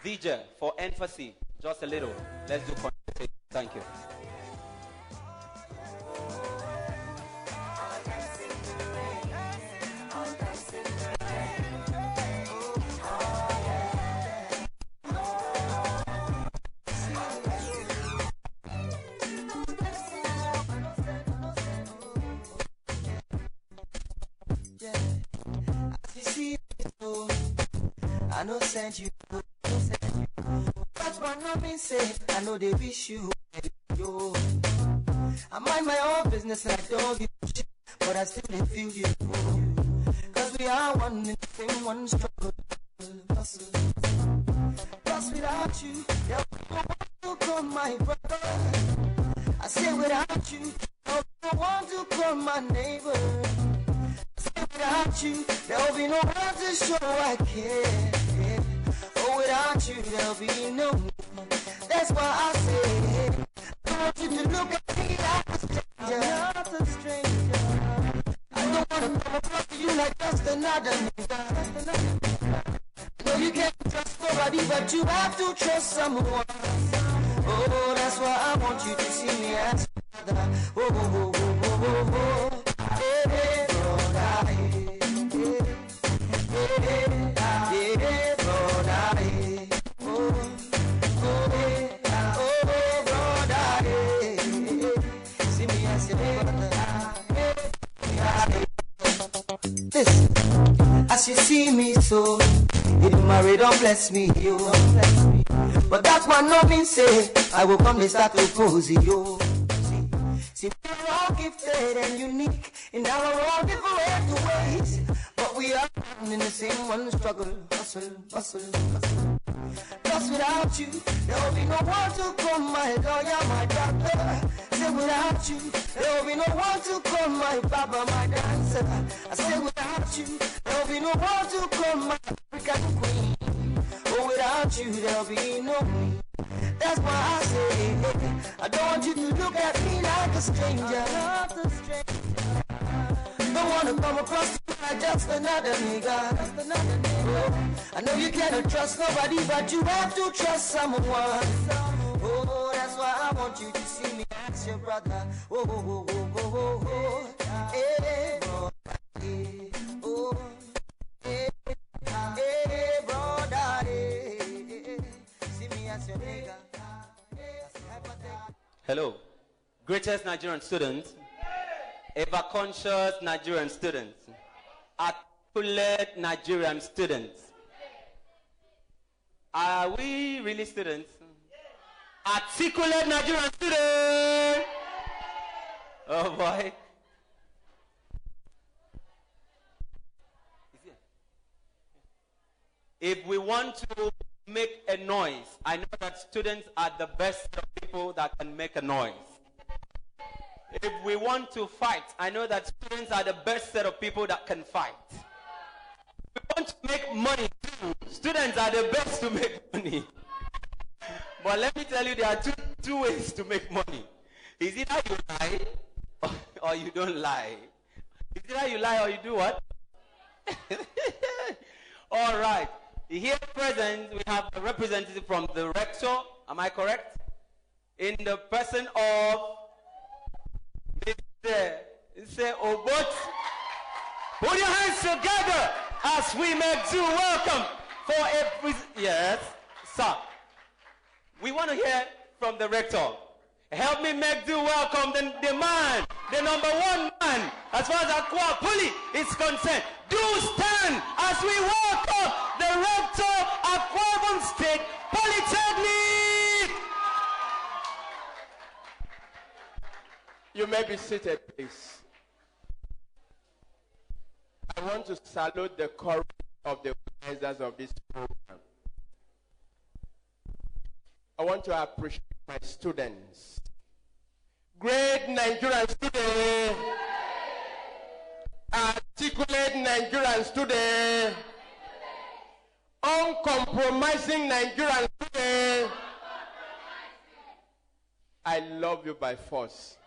DJ for emphasis. Just a little. Let's do conversation. Thank you. I know send you, but one not been said. I know they wish you, yo. I mind my own business and I don't give a shit, but I still they feel you. Cause we are one in the same one struggle, hustle. Plus without you, there will no one to come my brother. I say without you, there will no one to come my neighbor. Without you, there'll be no one to show I care. Oh, without you, there'll be no me. That's why I say, I want you to look at me like a stranger. I'm not a stranger. I don't want to come across to you like just another nigga. No, you can't trust nobody, but you have to trust someone. Oh, that's why I want you to see me as brother. Oh, oh, oh, oh, oh, oh. Hey, hey, brother, hey, hey, hey, hey, brother, hey. Oh, oh, hey, oh, brother, hey, hey. See me as your brother. Listen, as you see me so, you don't marry, don't bless me, yo. But that's what no mean say, I will come to start to pose, yo. See, we're all gifted and unique in our own different ways, but we are in the same one struggle, hustle, hustle, hustle. Plus without you, there will be no one to come my lawyer, my doctor. Say without you, there will be no one to come my baba, my dancer. I say without you, there will be no one to come my African queen. Oh, without you, there will be no me. That's why I say, I don't want you to look at me like a stranger. Not a stranger. Don't want to come across you like just another nigga. Just another nigga. I know you cannot trust nobody, but you have to trust someone. Oh, that's why I want you to see me as your brother. Oh, oh, oh, oh, oh, oh. Hey, brother. Hey, oh. Hey, hey, brother. Hey. See me as your nigga. Hello, greatest Nigerian students, ever conscious Nigerian students, articulate Nigerian students. Are we really students? Articulate Nigerian students! Oh boy. If we want to make a noise, I know that students are the best people that can make a noise. If we want to fight, I know that students are the best set of people that can fight. If we want to make money too, students are the best to make money. But let me tell you, there are two ways to make money. Is either you lie or you don't lie. Is either you lie or you do what? All right. Here present, we have a representative from the rector. Am I correct? In the person of Mr. Obot. Put your hands together as we make do welcome for a yes, sir. We want to hear from the rector. Help me make do welcome the man, the number one man, as far as Akwa Poly is concerned. Do stand as we welcome the rector of Akwa State Polytechnic. You may be seated, please. I want to salute the courage of the organizers of this program. I want to appreciate my students. Great Nigerian students. Articulate Nigerian students. Uncompromising Nigerian students. I love you by force.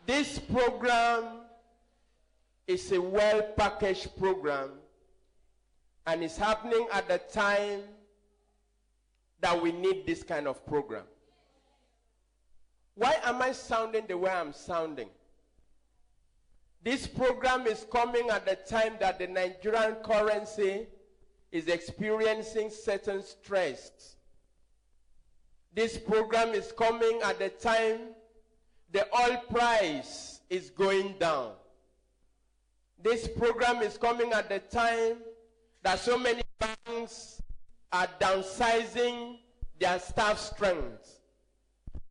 This program It's a well-packaged program, and it's happening at the time that we need this kind of program. Why am I sounding the way I'm sounding? This program is coming at the time that the Nigerian currency is experiencing certain stress. This program is coming at the time the oil price is going down. This program is coming at the time that so many banks are downsizing their staff strength.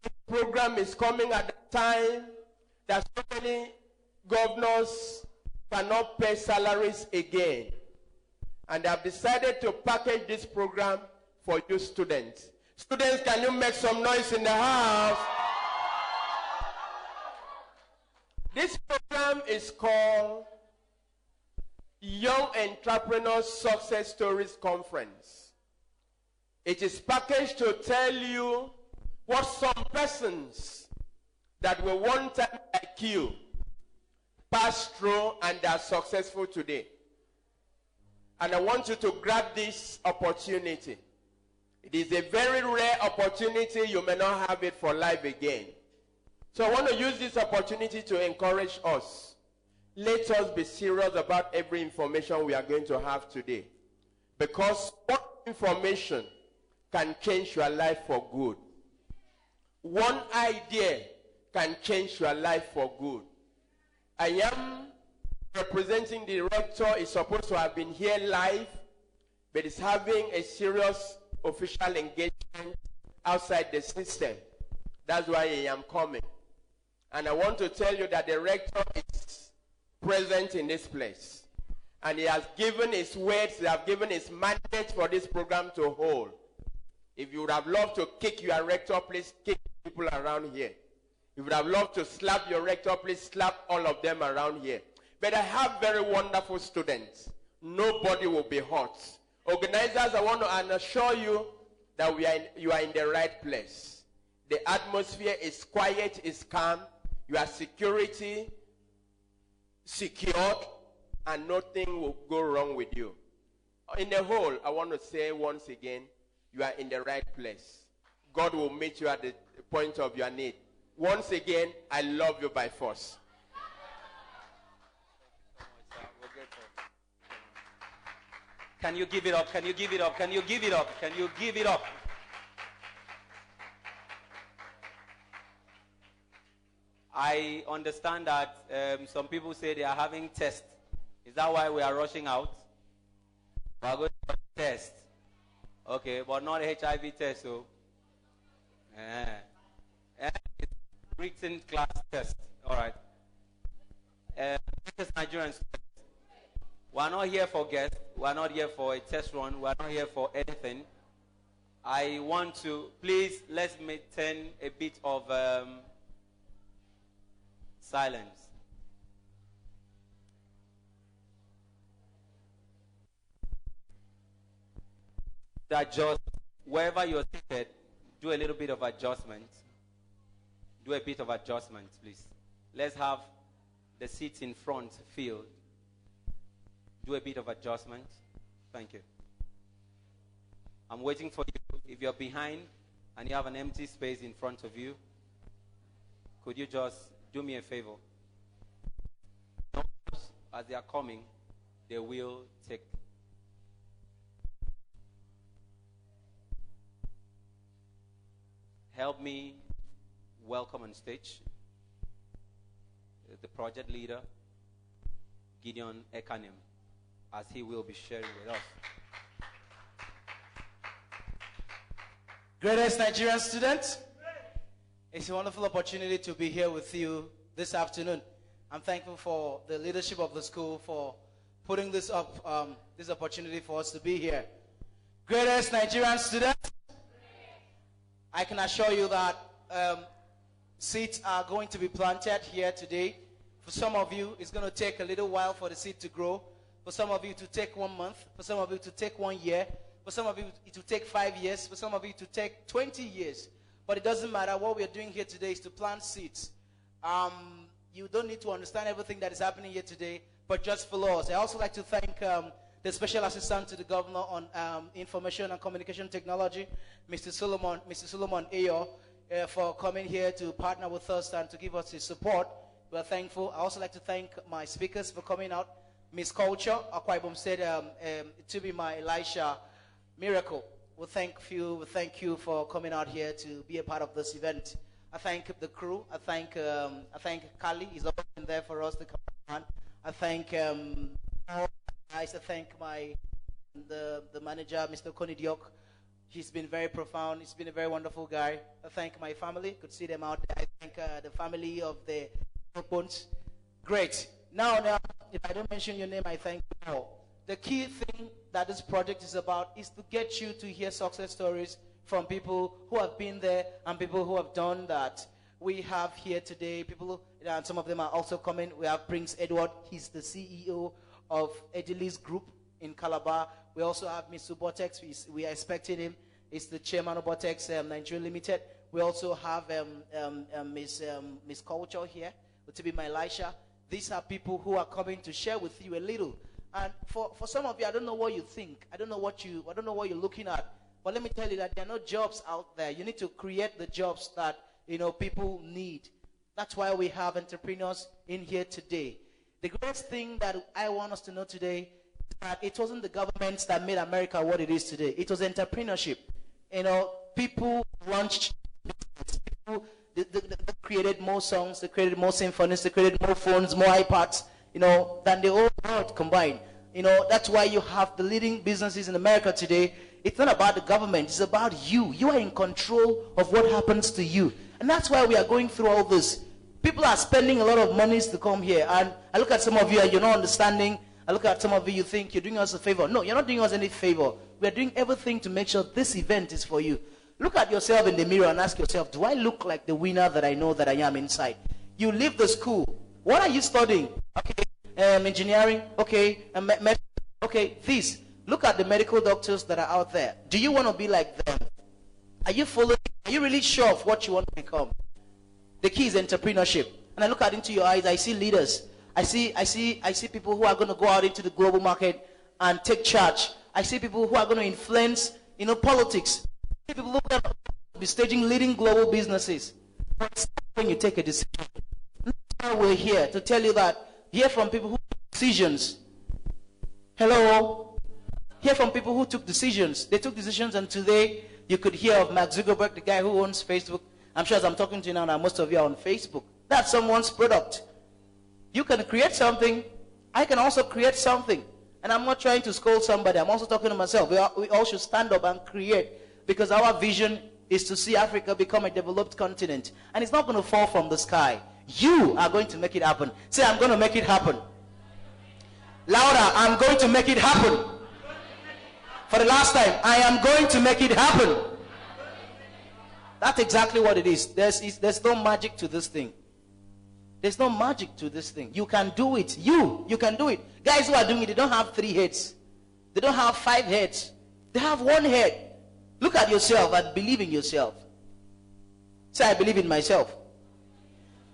This program is coming at the time that so many governors cannot pay salaries again. And they have decided to package this program for you students. Students, can you make some noise in the house? This program is called Young Entrepreneurs Success Stories Conference. It is packaged to tell you what some persons that were one time like you passed through and they are successful today. And I want you to grab this opportunity. It is a very rare opportunity. You may not have it for life again. So I want to use this opportunity to encourage us. Let us be serious about every information we are going to have today. Because one information can change your life for good. One idea can change your life for good. I am representing the rector. Is supposed to have been here live, but is having a serious official engagement outside the system. That's why I am coming. And I want to tell you that the rector is present in this place. And he has given his words, he has given his mandate for this program to hold. If you would have loved to kick your rector, please kick people around here. If you would have loved to slap your rector, please slap all of them around here. But I have very wonderful students. Nobody will be hurt. Organizers, I want to assure you that you are in the right place. The atmosphere is quiet, is calm. You are secured, and nothing will go wrong with you. In the whole, I want to say once again, you are in the right place. God will meet you at the point of your need. Once again, I love you by force. Can you give it up? Can you give it up? Can you give it up? Can you give it up? I understand that some people say they are having tests. Is that why we are rushing out? We are going to test. Okay, but not HIV test, so. It's written class test. All right. Nigerians. We are not here for guests. We are not here for a test run. We are not here for anything. I want to, please, let's maintain a bit of silence. Adjust, wherever you're seated, do a little bit of adjustment. Do a bit of adjustment, please. Let's have the seats in front filled. Do a bit of adjustment. Thank you. I'm waiting for you. If you're behind and you have an empty space in front of you, could you just do me a favor? As they are coming, they will take. Help me welcome on stage the project leader, Gideon Ekpene, as he will be sharing with us. Greatest Nigerian students, it's a wonderful opportunity to be here with you this afternoon. I'm thankful for the leadership of the school for putting this up, this opportunity for us to be here. Greatest Nigerian students, I can assure you that seats are going to be planted here today. For some of you, it's going to take a little while for the seed to grow. For some of you, to take 1 month. For some of you, to take 1 year. For some of you, it will take 5 years. For some of you, to take 20 years. But it doesn't matter. What we are doing here today is to plant seeds. You don't need to understand everything that is happening here today, but just follow us. I also like to thank the Special Assistant to the Governor on Information and Communication Technology, Mr. Solomon Ayo, for coming here to partner with us and to give us his support. We're thankful. I also like to thank my speakers for coming out. Miss Culture, Akwa Ibom said to be my Elisha miracle. We thank you for coming out here to be a part of this event. I thank the crew. I thank Kali. He's always been there for us to come on. I thank I thank the manager, Mr. Koni Diok. He's been very profound. He's been a very wonderful guy. I thank my family. Could see them out there. I thank the family of the Bones. Great. Now, if I don't mention your name, I thank you all. The key thing that this project is about is to get you to hear success stories from people who have been there and people who have done that. We have here today people, and some of them are also coming. We have Prince Edward. He's the CEO of Edilis Group in Calabar. We also have Mr. Botex. We are expecting him. He's the chairman of Botex Nigeria Limited. We also have Miss Culture here, to be my Elisha. These are people who are coming to share with you a little. And for some of you, I don't know what you think. I don't know what you're looking at. But let me tell you that there are no jobs out there. You need to create the jobs that people need. That's why we have entrepreneurs in here today. The greatest thing that I want us to know today is that it wasn't the governments that made America what it is today. It was entrepreneurship. People launched business. People they created more songs, they created more symphonies, they created more phones, more iPads, than the whole world combined. That's why you have the leading businesses in America today. It's not about the government, it's about you. You are in control of what happens to you. And that's why we are going through all this. People are spending a lot of monies to come here. And I look at some of you and you're not understanding. I look at some of you think you're doing us a favor. No, you're not doing us any favor. We're doing everything to make sure this event is for you. Look at yourself in the mirror and ask yourself, do I look like the winner that I know that I am inside? You leave the school. What are you studying? Okay, engineering. Okay, okay, this. Look at the medical doctors that are out there. Do you want to be like them? Are you following? Are you really sure of what you want to become? The key is entrepreneurship. And I look out into your eyes, I see leaders. I see people who are going to go out into the global market and take charge. I see people who are going to influence, politics. I see people who are going to be staging leading global businesses. But when you take a decision, that's why we're here to tell you that. Hear from people who took decisions. Hello? Hear from people who took decisions. They took decisions, and today you could hear of Mark Zuckerberg, the guy who owns Facebook. I'm sure as I'm talking to you now, most of you are on Facebook. That's someone's product. You can create something. I can also create something. And I'm not trying to scold somebody. I'm also talking to myself. We all should stand up and create, because our vision is to see Africa become a developed continent. And it's not going to fall from the sky. You are going to make it happen. Say, I'm going to make it happen. Louder, I'm going to make it happen. For the last time, I am going to make it happen. That's exactly what it is. There's no magic to this thing. There's no magic to this thing. You can do it. You can do it. Guys who are doing it, they don't have 3 heads. They don't have 5 heads. They have 1 head. Look at yourself and believe in yourself. Say, I believe in myself.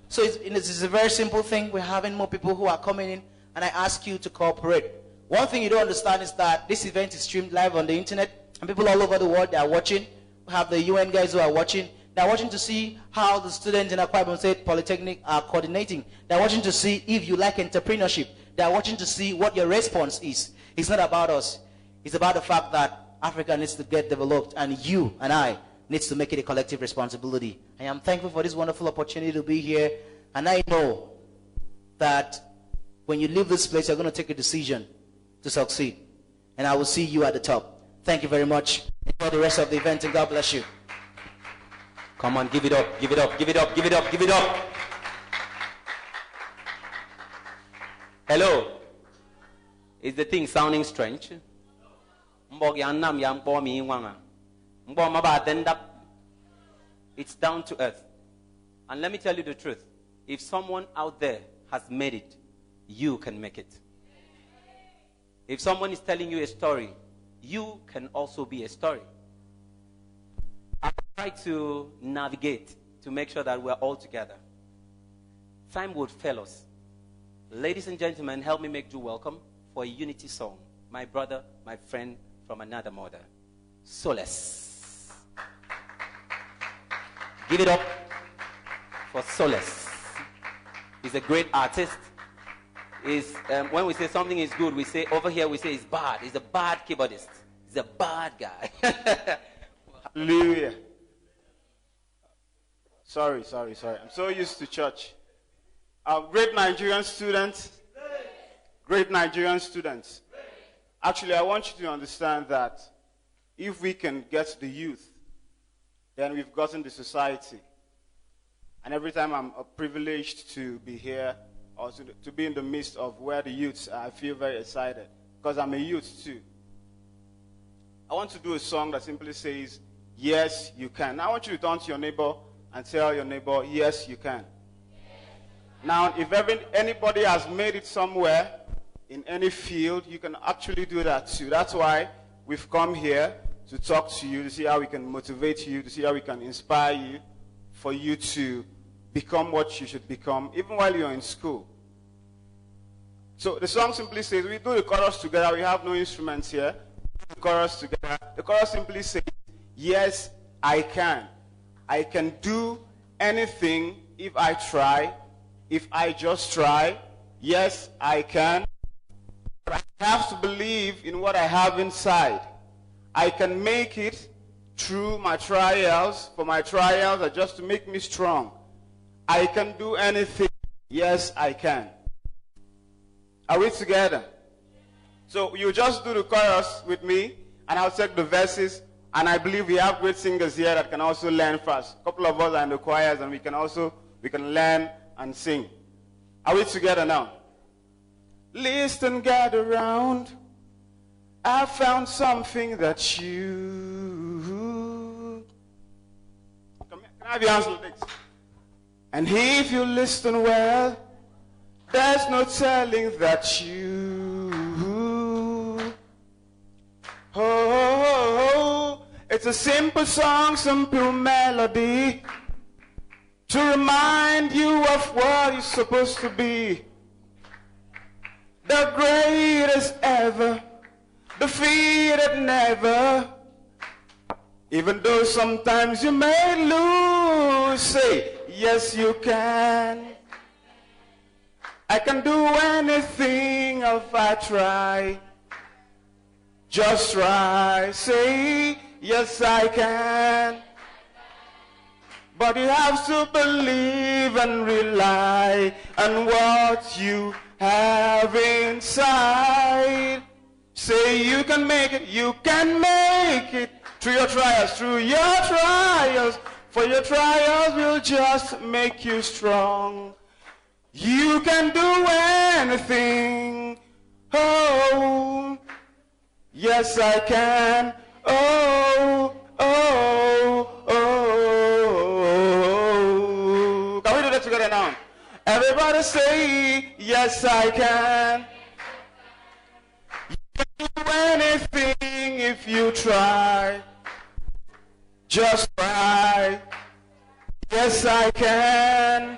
So it's a very simple thing. We're having more people who are coming in, and I ask you to cooperate. One thing you don't understand is that this event is streamed live on the internet, and people all over the world, they are watching. We have the UN guys who are watching. They're watching to see how the students in Akwa Ibom State Polytechnic are coordinating. They're watching to see if you like entrepreneurship. They're watching to see what your response is. It's not about us. It's about the fact that Africa needs to get developed, and you and I needs to make it a collective responsibility. I am thankful for this wonderful opportunity to be here, and I know that when you leave this place, you're going to take a decision to succeed, and I will see you at the top. Thank you very much. Enjoy the rest of the event, and God bless you. Come on, give it up, give it up, give it up, give it up, give it up. Hello? Is the thing sounding strange? It's down to earth. And let me tell you the truth. If someone out there has made it, you can make it. If someone is telling you a story, you can also be a story. I try to navigate to make sure that we're all together. time would fail us. Ladies and gentlemen, help me make you welcome for a unity song. My brother, my friend from another mother. Solace. Give it up for Solace. He's a great artist. When we say something is good, we say over here we say it's bad. He's a bad keyboardist. He's a bad guy. Hallelujah. Sorry. I'm so used to church. Great Nigerian students. Great Nigerian students. Actually, I want you to understand that if we can get the youth, then we've gotten the society. And every time I'm privileged to be here or to be in the midst of where the youths are, I feel very excited because I'm a youth too. I want to do a song that simply says, yes, you can. Now I want you to turn to your neighbor and tell your neighbor, yes, you can. Now, if anybody has made it somewhere in any field, you can actually do that too. That's why we've come here to talk to you, to see how we can motivate you, to see how we can inspire you, for you to become what you should become, even while you're in school. So the song simply says, we do the chorus together. We have no instruments here. The chorus together. The chorus simply says, yes, I can. I can do anything if I try. If I just try, yes, I can. But I have to believe in what I have inside. I can make it through my trials, for my trials are just to make me strong. I can do anything. Yes, I can. Are we together? So you just do the chorus with me, and I'll take the verses, and I believe we have great singers here that can also learn fast. A couple of us are in the choirs, and we can learn and sing. Are we together now? Listen, gather round. I found something that you... Come here. Can I have your hands like this? And if you listen well, there's no telling that you... Oh, it's a simple song, simple melody, to remind you of what you're supposed to be. The greatest ever, defeated never. Even though sometimes you may lose, say, yes you can. I can do anything if I try. Just try, say, yes I can. But you have to believe and rely on what you have inside. Say you can make it, you can make it. Through your trials, for your trials will just make you strong. You can do anything. Oh, yes I can. Oh, oh, oh. Can we do that together now? Everybody say, yes I can. You can do anything if you try. Just try. Yes I can.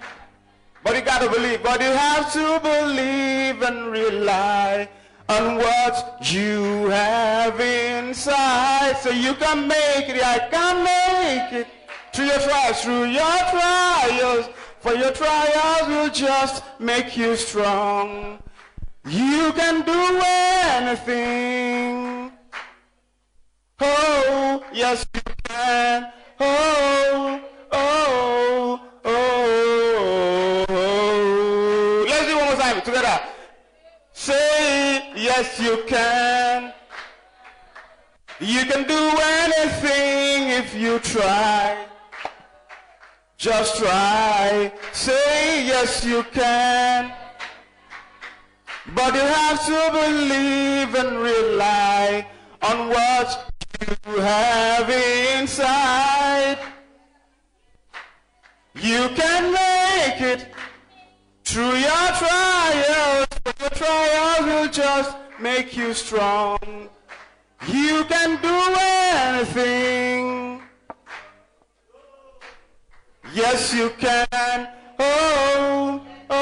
But you gotta believe. But you have to believe and rely on what you have inside. So you can make it. I can make it. Through your trials. For your trials will just make you strong. You can do anything. Oh, yes you can. Oh, oh, oh, oh. Let's do it one more time together. Say, yes you can. You can do anything if you try. Just try. Say, yes you can. But you have to believe and rely on what you have inside. You can make it through your trials. Your trials will just make you strong. You can do anything. Yes, you can. Oh, oh,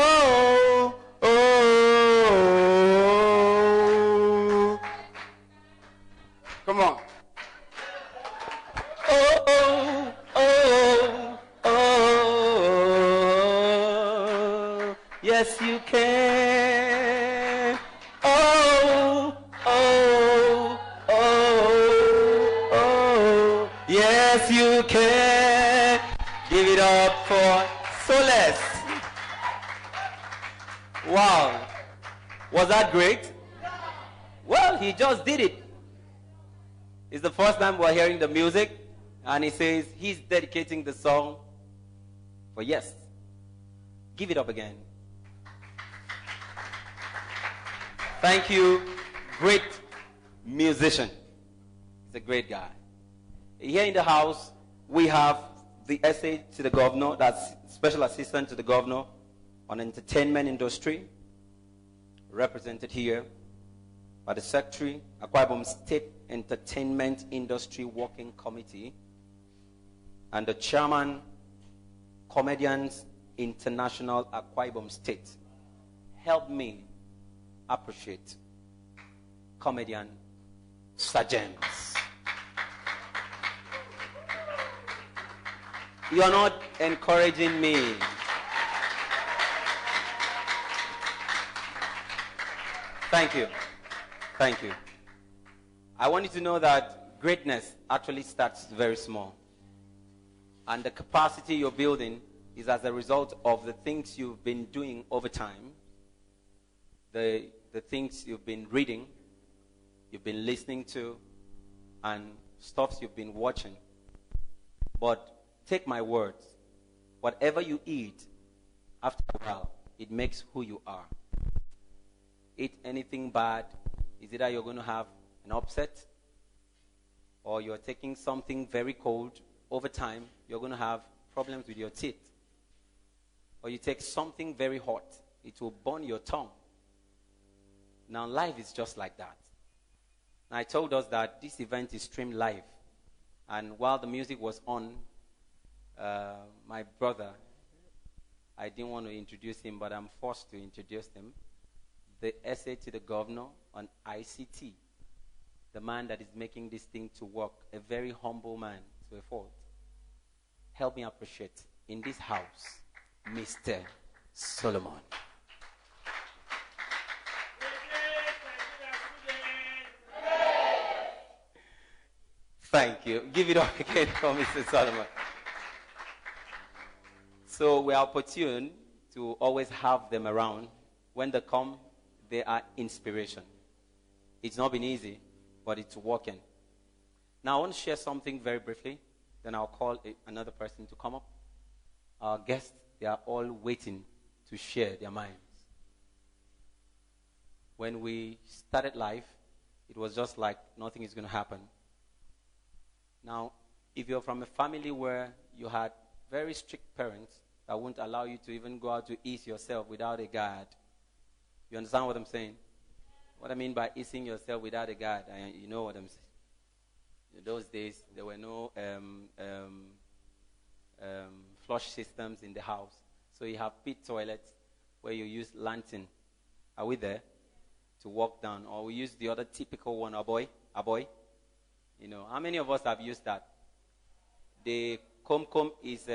Yes, you can. Oh, oh, oh, oh. Yes, you can. Give it up for Soles. Wow. Was that great? Well, he just did it. It's the first time we're hearing the music, and he says he's dedicating the song for Yes. Give it up again. Thank you. Great musician. He's a great guy. Here in the house, we have the essay to the governor, that's special assistant to the governor on entertainment industry, represented here by the secretary, Akwa Ibom State Entertainment Industry Working Committee, and the chairman, Comedians International Akwa Ibom State. Help me appreciate comedian sergeants. You're not encouraging me. Thank you. Thank you. I want you to know that greatness actually starts very small. And the capacity you're building is as a result of the things you've been doing over time, the things you've been reading, you've been listening to, and stuff you've been watching. But take my words, whatever you eat, after a while, it makes who you are. Eat anything bad, is either you're going to have an upset, or you're taking something very cold, over time, you're going to have problems with your teeth. Or you take something very hot, it will burn your tongue. Now, life is just like that. And I told us that this event is streamed live. And while the music was on, my brother, I didn't want to introduce him, but I'm forced to introduce him. The essay to the governor on ICT, the man that is making this thing to work, a very humble man to a fault. Help me appreciate in this house, Mr. Solomon. Thank you. Give it up again for Mr. Solomon. So we are opportune to always have them around. When they come, they are inspiration. It's not been easy, but it's working. Now I want to share something very briefly. Then I'll call another person to come up. Our guests, they are all waiting to share their minds. When we started life, it was just like nothing is going to happen. Now, if you're from a family where you had very strict parents that won't allow you to even go out to ease yourself without a guard, you understand what I'm saying? What I mean by easing yourself without a guard, you know what I'm saying. In those days, there were no flush systems in the house. So you have pit toilets where you use lantern. Are we there? To walk down. Or we use the other typical one, a boy. You know, how many of us have used that? The comb is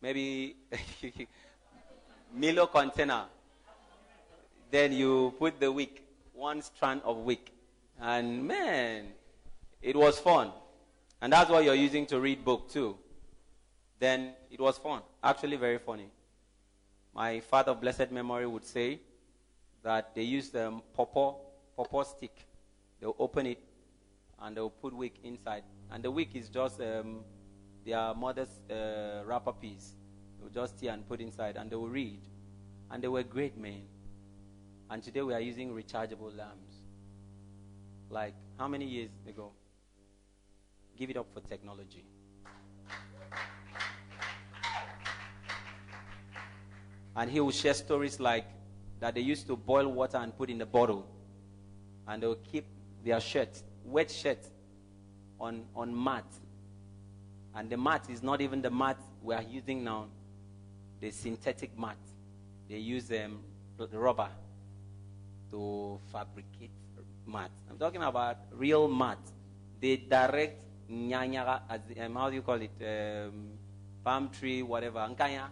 maybe Milo container. Then you put the wick, one strand of wick. And man, it was fun. And that's what you're using to read book too. Then it was fun. Actually very funny. My father of blessed memory would say that they use the pawpaw stick. They'll open it and they'll put wick inside. And the wick is just their mother's wrapper piece. They'll just tear and put inside and they will read. And they were great men. And today we are using rechargeable lamps. Like, how many years ago? Give it up for technology. And he will share stories like that they used to boil water and put in the bottle. And they will keep their shirt, wet shirt, on mat. And the mat is not even the mat we are using now. The synthetic mat. They use rubber to fabricate mat. I'm talking about real mat. They direct how do you call it? Palm tree, whatever, ankanya.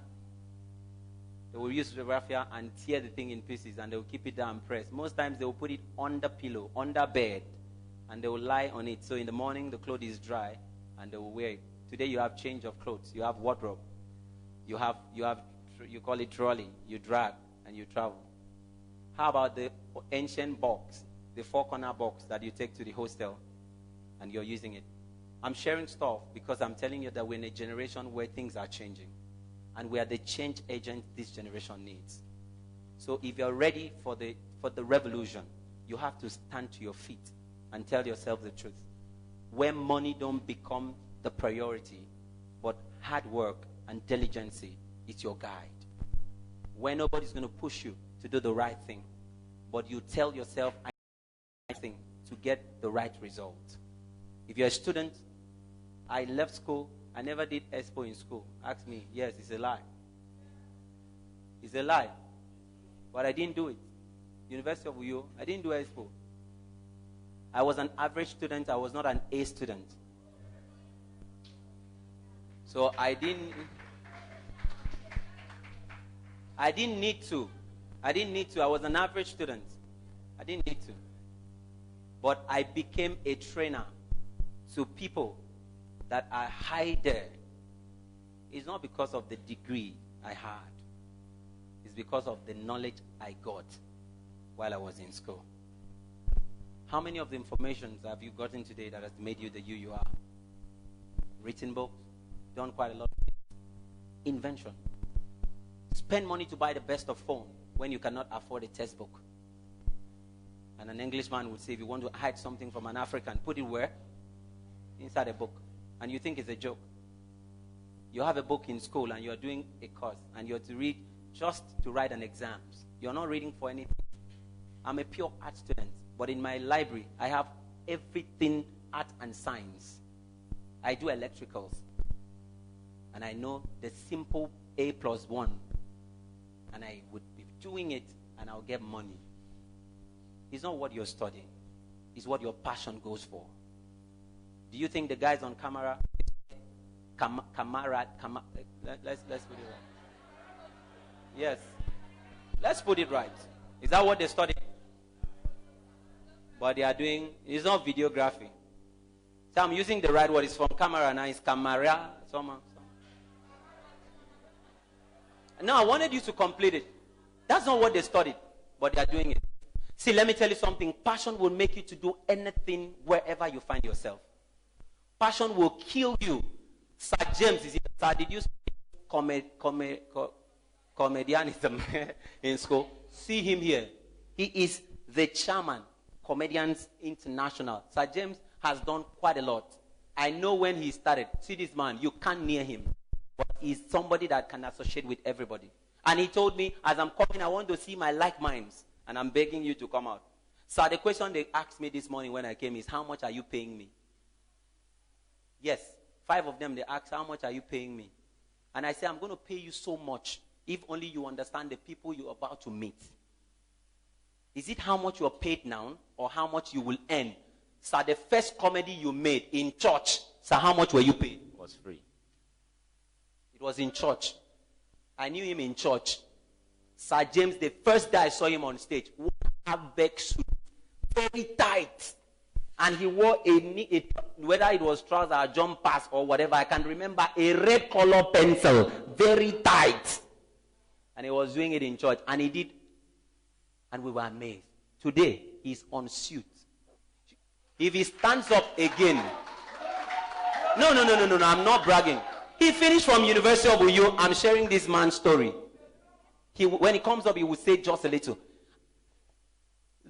They will use raffia and tear the thing in pieces, and they will keep it down and press. Most times they will put it under pillow, under bed, and they will lie on it. So in the morning the clothes is dry, and they will wear it. Today you have change of clothes. You have wardrobe. You call it trolley. You drag and you travel. How about the ancient box, the 4-corner box that you take to the hostel, and you're using it? I'm sharing stuff because I'm telling you that we're in a generation where things are changing. And we are the change agent this generation needs. So if you're ready for the revolution, you have to stand to your feet and tell yourself the truth. Where money don't become the priority, but hard work and diligence is your guide. Where nobody's going to push you to do the right thing, but you tell yourself I think to get the right result. If you're a student, I left school, I never did expo in school. Ask me, yes, it's a lie. It's a lie. But I didn't do it. University of Uyo, I didn't do expo. I was an average student, I was not an A student. So I didn't need to. I was an average student. I didn't need to. But I became a trainer to people that are high there. It's not because of the degree I had. It's because of the knowledge I got while I was in school. How many of the information have you gotten today that has made you the you are? Written books, done quite a lot of things. Invention. Spend money to buy the best of phone when you cannot afford a textbook. And an Englishman would say, if you want to hide something from an African, put it where? Inside a book. And you think it's a joke. You have a book in school and you're doing a course and you're to read just to write an exam. You're not reading for anything. I'm a pure art student, but in my library, I have everything art and science. I do electricals. And I know the simple A+1. And I would be doing it and I'll get money. It's not what you're studying. It's what your passion goes for. Do you think the guys on camera, let's put it right. Yes. Let's put it right. Is that what they study? But they are doing, it's not videography. So I'm using the right word. It's from camera now. It's camera. Now I wanted you to complete it. That's not what they studied, but they are doing it. See, let me tell you something. Passion will make you to do anything wherever you find yourself. Passion will kill you. Sir James, did you study comedianism in school? See him here. He is the chairman, Comedians International. Sir James has done quite a lot. I know when he started. See this man, you can't near him. But he's somebody that can associate with everybody. And he told me, as I'm coming, I want to see my like minds. And I'm begging you to come out. So the question they asked me this morning when I came is, how much are you paying me? Yes, 5 of them, they asked, how much are you paying me? And I said, I'm going to pay you so much if only you understand the people you're about to meet. Is it how much you're paid now or how much you will earn? So the first comedy you made in church, so how much were you paid? It was free. It was in church. I knew him in church. Sir James, the first day I saw him on stage, wore a back suit, very tight. And he wore whether it was trousers or jumpers or whatever, I can remember, a red color pencil, very tight. And he was doing it in church. And he did. And we were amazed. Today, he's on suit. If he stands up again, no, I'm not bragging. He finished from University of Uyo. I'm sharing this man's story. When he comes up, he will say just a little.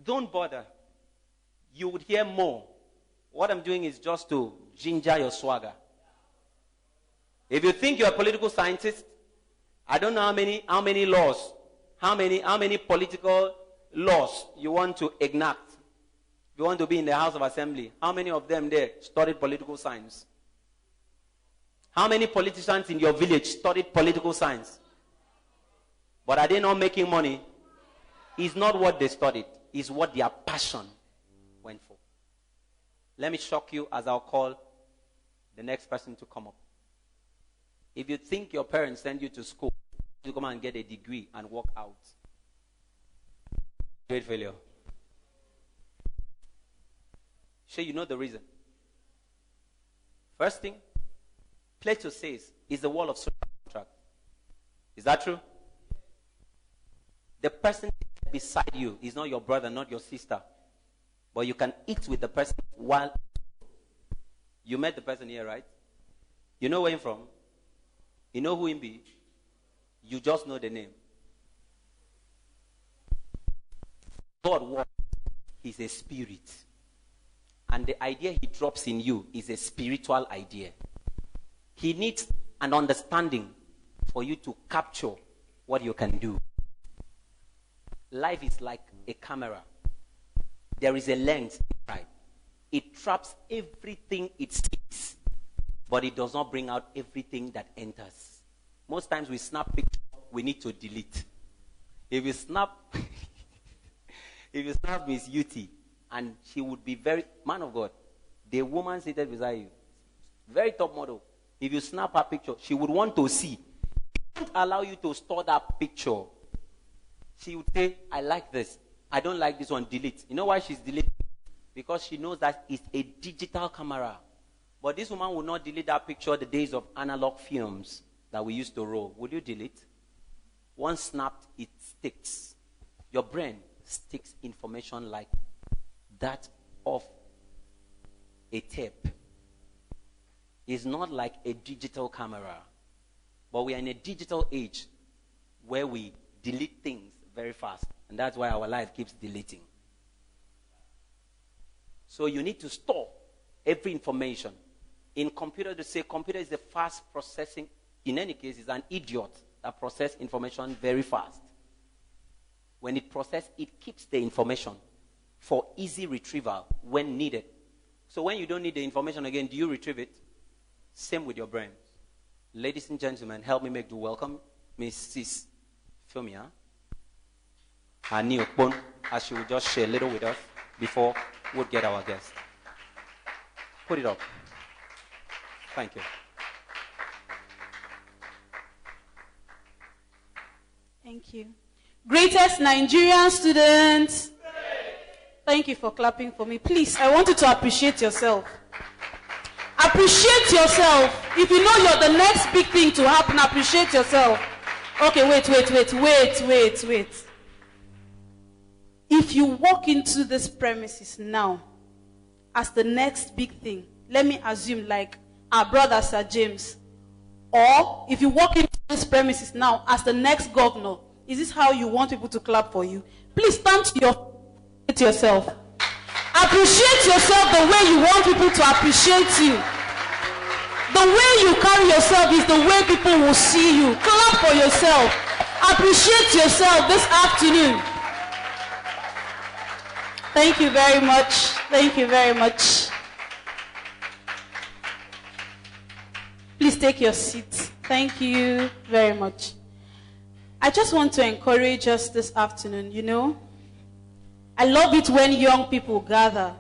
Don't bother. You would hear more. What I'm doing is just to ginger your swagger. If you think you're a political scientist, I don't know how many laws, how many political laws you want to enact. You want to be in the House of Assembly. How many of them there studied political science? How many politicians in your village studied political science? But are they not making money? It's not what they studied. It's what their passion went for. Let me shock you as I'll call the next person to come up. If you think your parents send you to school to come and get a degree and walk out. Great failure. Sure, you know the reason. First thing, Plato says, is the wall of social contract. Is that true? The person beside you is not your brother, not your sister. But you can eat with the person while you met the person here, right? You know where he's from? You know who he be? You just know the name. God walks. He's a spirit. And the idea he drops in you is a spiritual idea. He needs an understanding for you to capture what you can do. Life is like a camera. There is a lens inside. It traps everything it sees, but it does not bring out everything that enters. Most times we snap pictures, we need to delete. If you snap, Miss Yuti, and she would be very, man of God, the woman seated beside you, very top model. If you snap her picture, she would want to see. She won't allow you to store that picture. She would say, I like this. I don't like this one, delete. You know why she's deleting? Because she knows that it's a digital camera. But this woman will not delete that picture the days of analog films that we used to roll. Will you delete? Once snapped, it sticks. Your brain sticks information like that of a tape. It's not like a digital camera. But we are in a digital age where we delete things very fast. And that's why our life keeps deleting. So you need to store every information. In computer, to say computer is a fast processing, in any case, it's an idiot that processes information very fast. When it processes, it keeps the information for easy retrieval when needed. So when you don't need the information again, do you retrieve it? Same with your brain. Ladies and gentlemen, help me make the welcome Mrs. Fumia and Ekpene, as she will just share a little with us before we'll get our guest. Put it up. Thank you. Thank you. Greatest Nigerian students. Thank you for clapping for me. Please, I want you to appreciate yourself. Appreciate yourself. If you know you're the next big thing to happen, appreciate yourself. Okay, wait. If you walk into this premises now as the next big thing, let me assume like our brother Sir James, or if you walk into this premises now as the next governor, is this how you want people to clap for you? Please stand to yourself. Appreciate yourself the way you want people to appreciate you. The way you carry yourself is the way people will see you. Clap for yourself. Appreciate yourself this afternoon. Thank you very much. Thank you very much. Please take your seat. Thank you very much. I just want to encourage us this afternoon, you know. I love it when young people gather,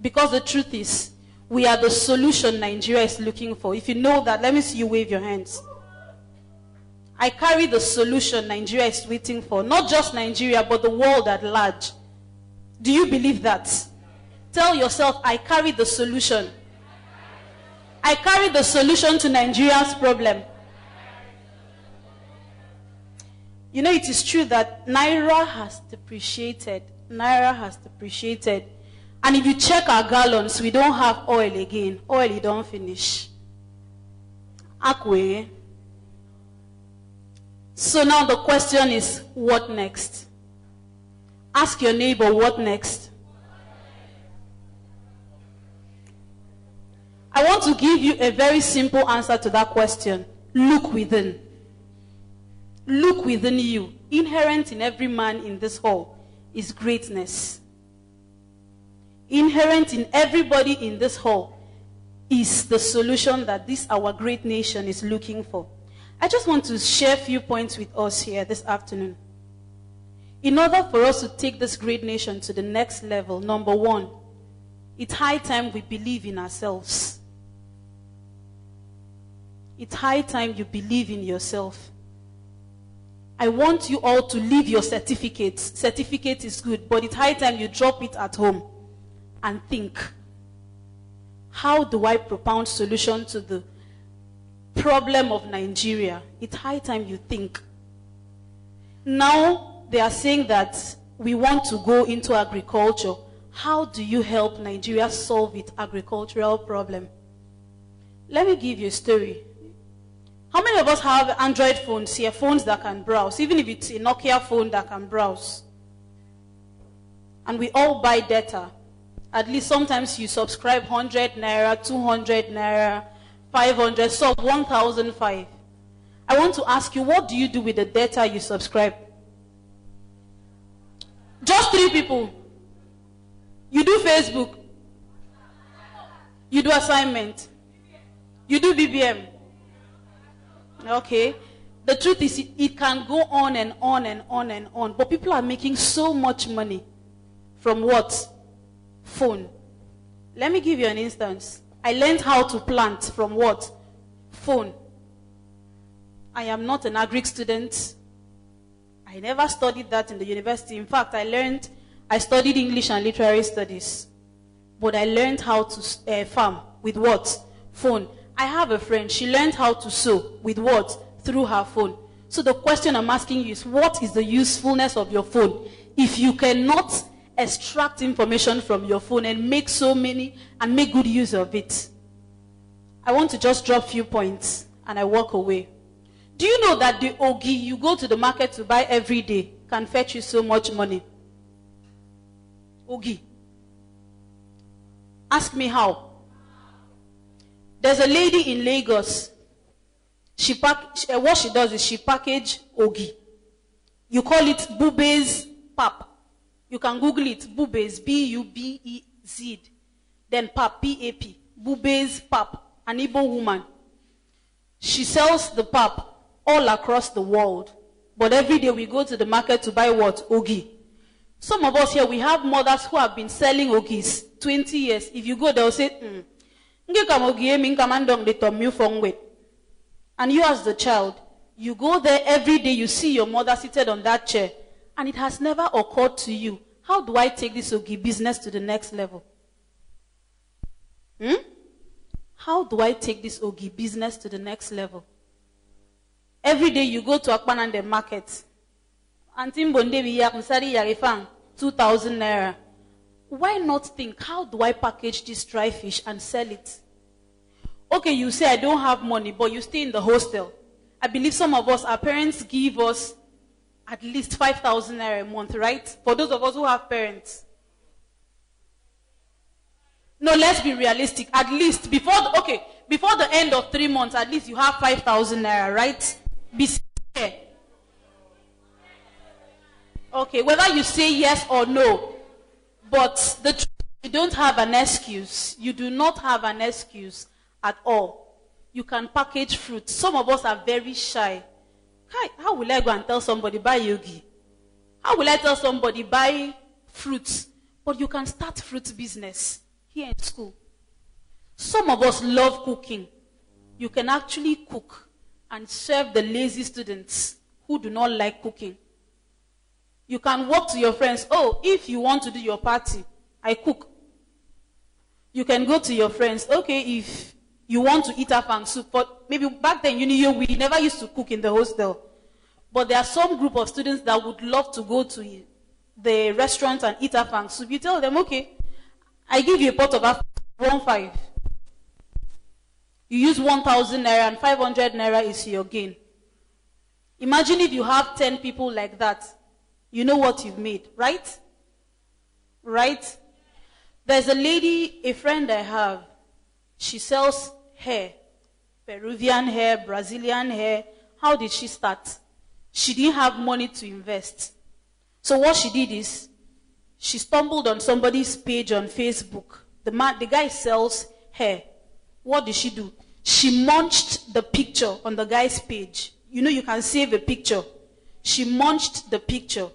because the truth is, we are the solution Nigeria is looking for. If you know that, let me see you wave your hands. I carry the solution Nigeria is waiting for, not just Nigeria, but the world at large. Do you believe that? Tell yourself, I carry the solution. I carry the solution to Nigeria's problem. You know, it is true that Naira has depreciated. Naira has depreciated. And if you check our gallons, we don't have oil again. Oil, you don't finish. Akwa. So now the question is, what next? Ask your neighbor, what next? I want to give you a very simple answer to that question. Look within. Look within you. Inherent in every man in this hall is greatness. Inherent in everybody in this hall is the solution that this our great nation is looking for. I just want to share a few points with us here this afternoon. In order for us to take this great nation to the next level, number one, it's high time we believe in ourselves. It's high time you believe in yourself. I want you all to leave your certificates. Certificate is good, but it's high time you drop it at home and think. How do I propound solution to the problem of Nigeria? It's high time you think. Now they are saying that we want to go into agriculture. How do you help Nigeria solve its agricultural problem? Let me give you a story. How many of us have Android phones here, phones that can browse, even if it's a Nokia phone that can browse? And we all buy data. At least sometimes you subscribe 100 naira, 200 naira, 500, so 1,005. I want to ask you, what do you do with the data you subscribe? Just 3 people. You do Facebook. You do assignment. You do BBM. Okay. The truth is, it can go on and on and on and on. But people are making so much money from what? Phone. Let me give you an instance. I learned how to plant from what? Phone. I am not an agric student. I never studied that in the university. In fact, I studied English and literary studies. But I learned how to farm with what? Phone. I have a friend, she learned how to sew with what? Through her phone. So the question I'm asking you is, what is the usefulness of your phone? If you cannot extract information from your phone and make so many and make good use of it. I want to just drop a few points and I walk away. Do you know that the ogi you go to the market to buy every day can fetch you so much money? Ogi. Ask me how. There's a lady in Lagos. What she does is she package ogi. You call it Bube's pap. You can Google it. Bube's, B-U-B-E-Z. Then pap, P-A-P. Bube's pap. An Ibom woman. She sells the pap all across the world. But every day we go to the market to buy what? Ogi. Some of us here, we have mothers who have been selling ogis 20 years. If you go, they'll say, and you as the child, you go there every day, you see your mother seated on that chair, and it has never occurred to you, how do I take this ogi business to the next level? How do I take this ogi business to the next level? Every day you go to Akpene and the market. 2,000 naira. Why not think, how do I package this dry fish and sell it? Okay, you say I don't have money, but you stay in the hostel. I believe some of us, our parents give us at least 5,000 naira a month, right? For those of us who have parents. No, let's be realistic. At least before the end of 3 months, at least you have 5,000 naira, right? Be fair. Okay, whether you say yes or no, but the truth, you don't have an excuse. You do not have an excuse at all. You can package fruit. Some of us are very shy. How will I go and tell somebody buy yogi? How will I tell somebody buy fruits? But you can start fruit business here in school. Some of us love cooking. You can actually cook and serve the lazy students who do not like cooking. You can walk to your friends. Oh, if you want to do your party, I cook. You can go to your friends. Okay, if you want to eat afang soup, but maybe back then, we never used to cook in the hostel. But there are some group of students that would love to go to the restaurant and eat afang soup. You tell them, okay, I give you a pot of afang, 1,500. You use 1,000 naira and 500 naira is your gain. Imagine if you have 10 people like that. You know what you've made, right? Right? There's a lady, a friend I have. She sells hair. Peruvian hair, Brazilian hair. How did she start? She didn't have money to invest. So what she did is, she stumbled on somebody's page on Facebook. The guy sells hair. What did she do? She munched the picture on the guy's page. You can save a picture. She munched the picture,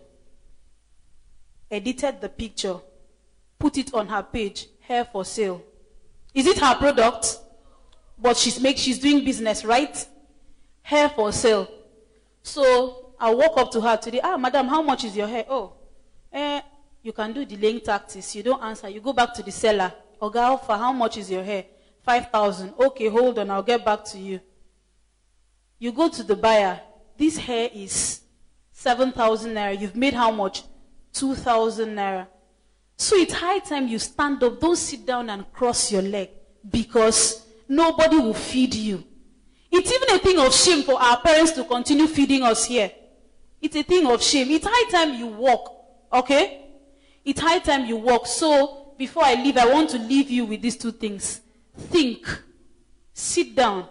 edited the picture, put it on her page, hair for sale. Is it her product? But she's doing business, right? Hair for sale. So I walk up to her today. Madam, how much is your hair? You can do delaying tactics. You don't answer. You go back to the seller. Oga Alpha, how much is your hair? 5,000. Okay, hold on. I'll get back to you. You go to the buyer. This hair is 7,000 naira. You've made how much? 2,000 naira. So it's high time you stand up. Don't sit down and cross your leg because nobody will feed you. It's even a thing of shame for our parents to continue feeding us here. It's a thing of shame. It's high time you walk. Okay? It's high time you walk. So before I leave, I want to leave you with these two things. Think. Sit down.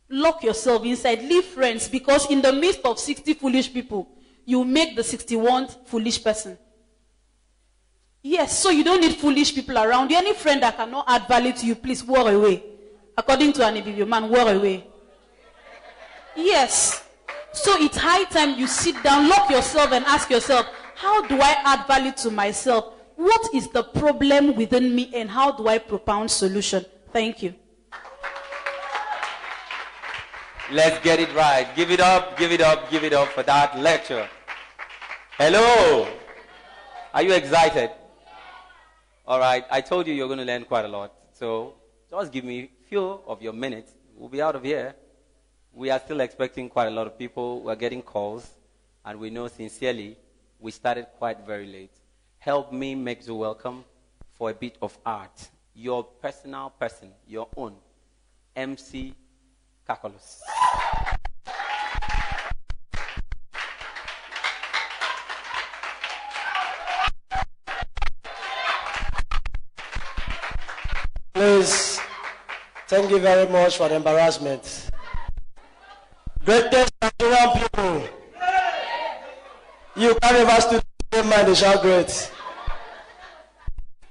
Lock yourself inside. Leave friends, because in the midst of 60 foolish people, you make the 61st foolish person. Yes, so you don't need foolish people around you. Any friend that cannot add value to you, please walk away. According to an Ibom man, walk away. Yes. So it's high time you sit down, lock yourself and ask yourself, how do I add value to myself? What is the problem within me and how do I propound solution? Thank you. Let's get it right. Give it up, give it up, give it up for that lecture. Hello. Are you excited? All right. I told you you're going to learn quite a lot. So just give me a few of your minutes. We'll be out of here. We are still expecting quite a lot of people. We're getting calls. And we know sincerely we started quite very late. Help me make you welcome for a bit of art. Your personal person, your own, MC Kakolus. Please, thank you very much for the embarrassment. Greatest Nigerian people. You can't ever stood in mind, they shout great.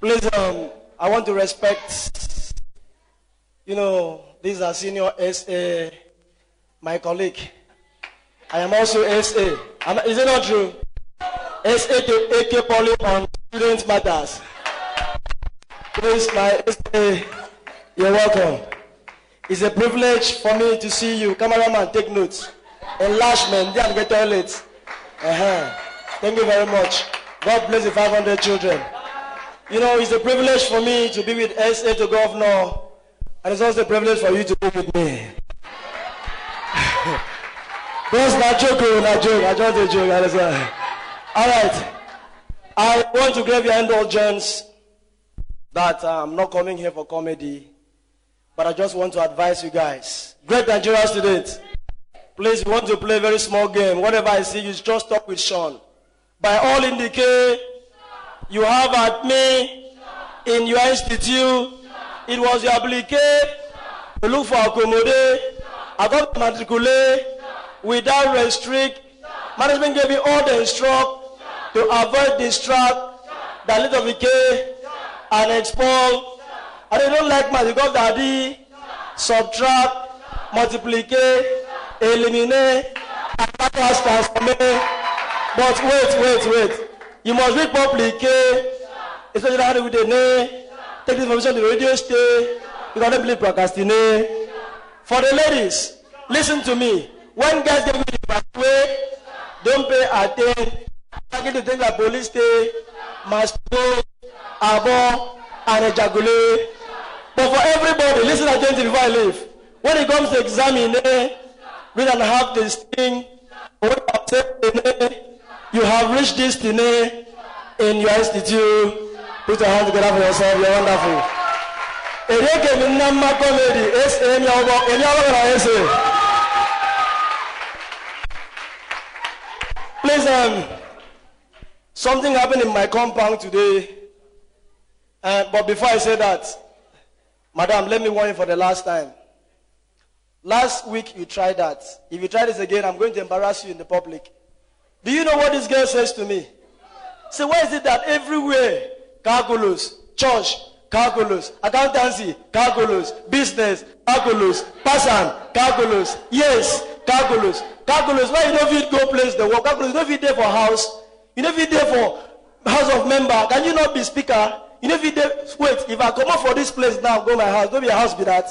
Please, I want to respect, these are senior SA, my colleague. I am also SA. Is it not true? SA to AK Poly on Student Matters. Please, my SA, you're welcome. It's a privilege for me to see you. Cameraman, take notes. Enlargement, then get toilets. Thank you very much. God bless the 500 children. It's a privilege for me to be with SA to governor, and it's also a privilege for you to be with me. That's not joke, not joke. I just a joke. All right. I want to give you indulgence that I'm not coming here for comedy, but I just want to advise you guys. Great Nigerian students, please, you want to play a very small game. Whatever I see, you just talk with Sean. By all indicate, you have at me in your institute. It was your application to look for accommodate. I got to matriculate without restrict. Management gave me all the instruct to avoid distract, dilute of decay, and expel. And they don't like math because daddy, subtract, multiplicate, eliminate, and that transformate. But wait. You must read properly, especially how with the name. Take this information to the radio stay. You cannot believe procrastinate. For the ladies, listen to me. When guys get with the way, don't pay attention. I get to think like police stay, masturbate, abort, and ejaculate. But for everybody, listen attentively before I leave. When it comes to examining, read and have this thing. You have reached this thing in your institute. Put your hands together for yourself. You're wonderful. Please, something happened in my compound today. But before I say that, madam, let me warn you for the last time. Last week you tried that. If you try this again, I'm going to embarrass you in the public. Do you know what this girl says to me? Say, why is it that everywhere, calculus, church, calculus, accountancy, calculus, business, calculus, person, calculus, yes, calculus, calculus. Why you don't fit go place the work? Calculus, you don't fit there for house. You don't fit there for house of member. Can you not be speaker? You don't fit there. Wait, if I come up for this place now, go my house. Don't be a house be that.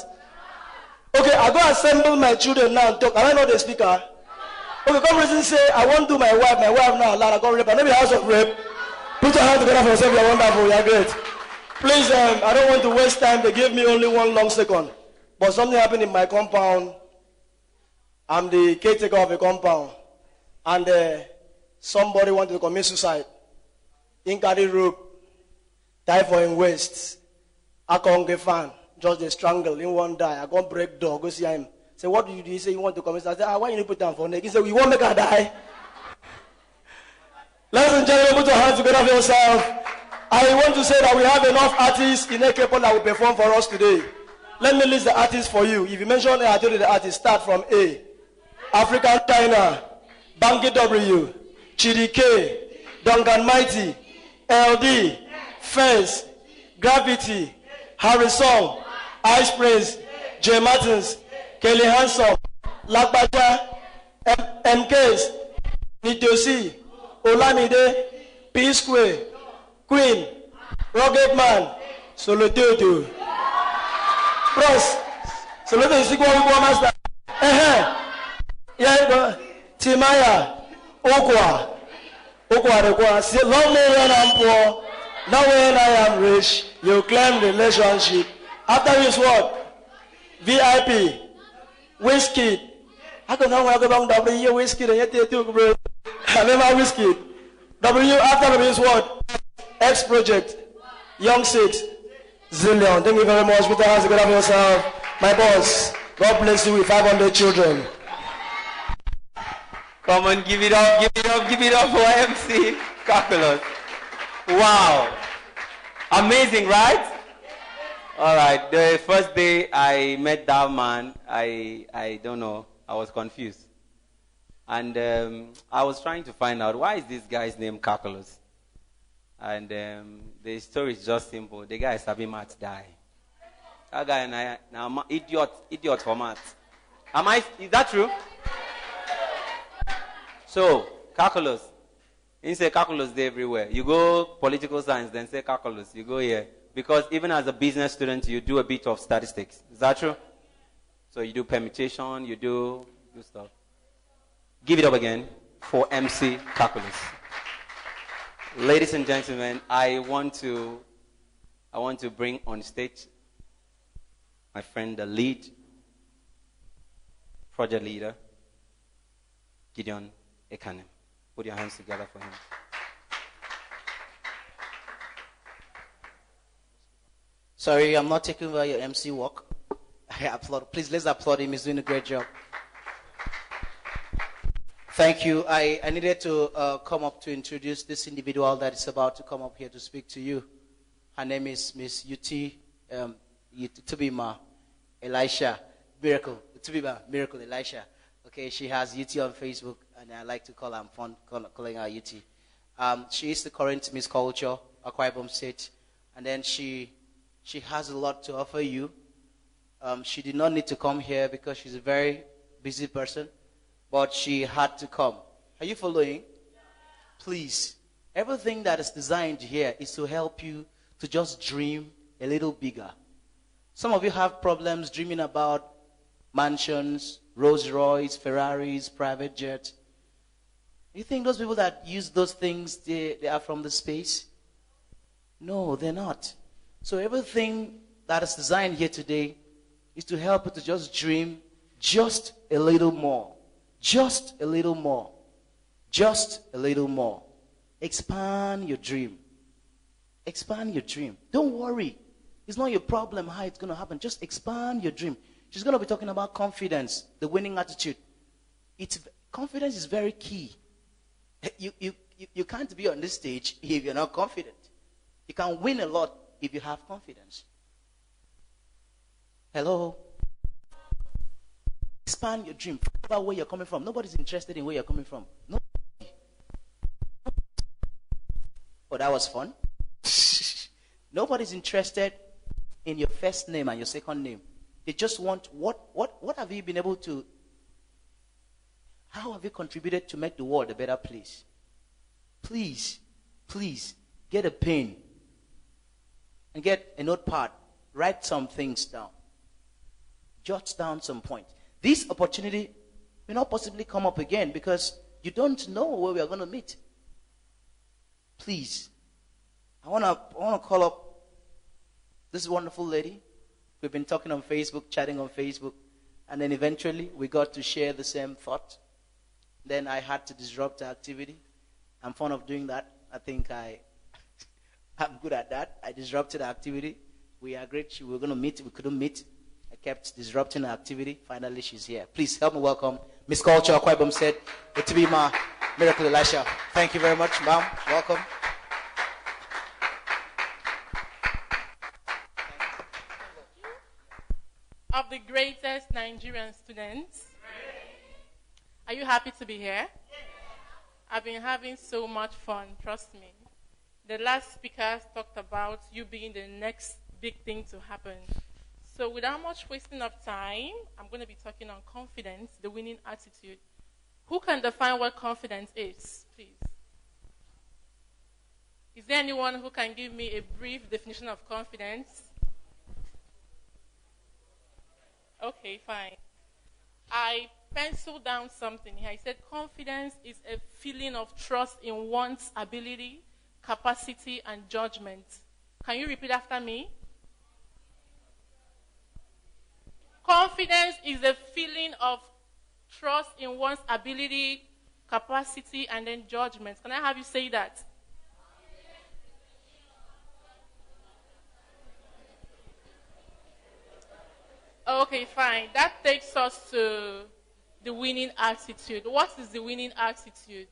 Okay, I go assemble my children now and talk. Am I not the speaker? Okay, come reason say, I won't do my wife now allowed, I come rape, and maybe house of rape. Put your hand together for yourself, you're wonderful, you're great. Please, I don't want to waste time, they gave me only 1 long second. But something happened in my compound. I'm the caretaker of a compound. And somebody wanted to commit suicide. In carry rope, tie for him waist. I can't get fan, just they strangle, in one die. I can't break door, go see him. Say, what do you do? He say, you want to commit suicide? I say, why you put down for neck? He said, we won't make her die. Ladies and gentlemen, put your hands together for yourself. I want to say that we have enough artists in Ekpene that will perform for us today. Let me list the artists for you. If you mention A, I told you the artists start from A. African China, Banky W, Chidi K, Duncan Mighty, LD, Fence, Gravity, Harry Song, Ice Prince, Jay Martins, Kelly Handsome, Lakbaja, MKs, Nitosi, Olamide, P Square, Queen, Rugged Man, Soloteoto. Bros, Soloteoto is equal to master. Yeah, Timaya, Okwa, say, long may when I'm poor, now when I am rich, you claim relationship. After this what? VIP, Whiskey. I don't know when I go back W, Whiskey, and yet they took, bro. I remember Whiskey. W after this what? X Project, Young Six, Zillion. Thank you very much. Put your hands together for yourself. My boss, God bless you with 500 children. Come on, give it up for MC Calculus. Wow. Amazing, right? All right. The first day I met that man, I don't know. I was confused. And I was trying to find out, why is this guy's name Calculus? And the story is just simple. The guy is having math die. That guy and I, now idiot for math. Is that true? So, calculus. You say calculus there everywhere. You go political science, then say calculus. You go here. Because even as a business student, you do a bit of statistics. Is that true? So you do permutation, you do stuff. Give it up again for MC Calculus. Ladies and gentlemen, I want to bring on stage my friend, the lead project leader, Gideon Ekpene. Put your hands together for him. Sorry, I'm not taking over your MC work. I applaud. Please, let's applaud him. He's doing a great job. Thank you. I needed to come up to introduce this individual that is about to come up here to speak to you. Her name is Miss Tubima Elisha Miracle. Tubima Miracle Elisha. Okay, she has UT on Facebook, and I like to call her, I'm fond calling her UT. She is the current Miss Culture, Akwa Ibom State, and then she has a lot to offer you. She did not need to come here because she's a very busy person, but she had to come. Are you following? Please, everything that is designed here is to help you to just dream a little bigger. Some of you have problems dreaming about mansions, Rolls Royce, Ferraris, private jets. You think those people that use those things, they are from the space? No, they're not. So everything that is designed here today is to help you to just dream just a little more. Just a little more. Just a little more. Expand your dream. Expand your dream. Don't worry. It's not your problem how it's going to happen. Just expand your dream. She's going to be talking about confidence, the winning attitude. Confidence is very key. You can't be on this stage if you're not confident. You can win a lot if you have confidence. Hello? Expand your dream. Think about where you're coming from. Nobody's interested in where you're coming from. Nobody. Oh, that was fun. Nobody's interested in your first name and your second name. They just want what have you been able to, how have you contributed to make the world a better place? Please, get a pen and get a notepad. Write some things down. Jot down some points. This opportunity may not possibly come up again because you don't know where we are going to meet. Please, I want to call up this wonderful lady. We've been talking on Facebook, chatting on Facebook, and then eventually we got to share the same thought. Then I had to disrupt the activity. I'm fond of doing that. I think I'm good at that. I disrupted the activity. We agreed we were going to meet. We couldn't meet. I kept disrupting the activity. Finally, she's here. Please help me welcome Miss Culture, Akwa Ibom said, Otibima, Miracle Elisha. Thank you very much, ma'am. Welcome. Of the greatest Nigerian students. Are you happy to be here? I've been having so much fun, trust me. The last speaker talked about you being the next big thing to happen. So without much wasting of time, I'm going to be talking on confidence, the winning attitude. Who can define what confidence is, please? Is there anyone who can give me a brief definition of confidence? Okay, fine. I penciled down something here. I said confidence is a feeling of trust in one's ability, capacity, and judgment. Can you repeat after me? Confidence is a feeling of trust in one's ability, capacity, and then judgment. Can I have you say that? Okay, fine. That takes us to the winning attitude. What is the winning attitude?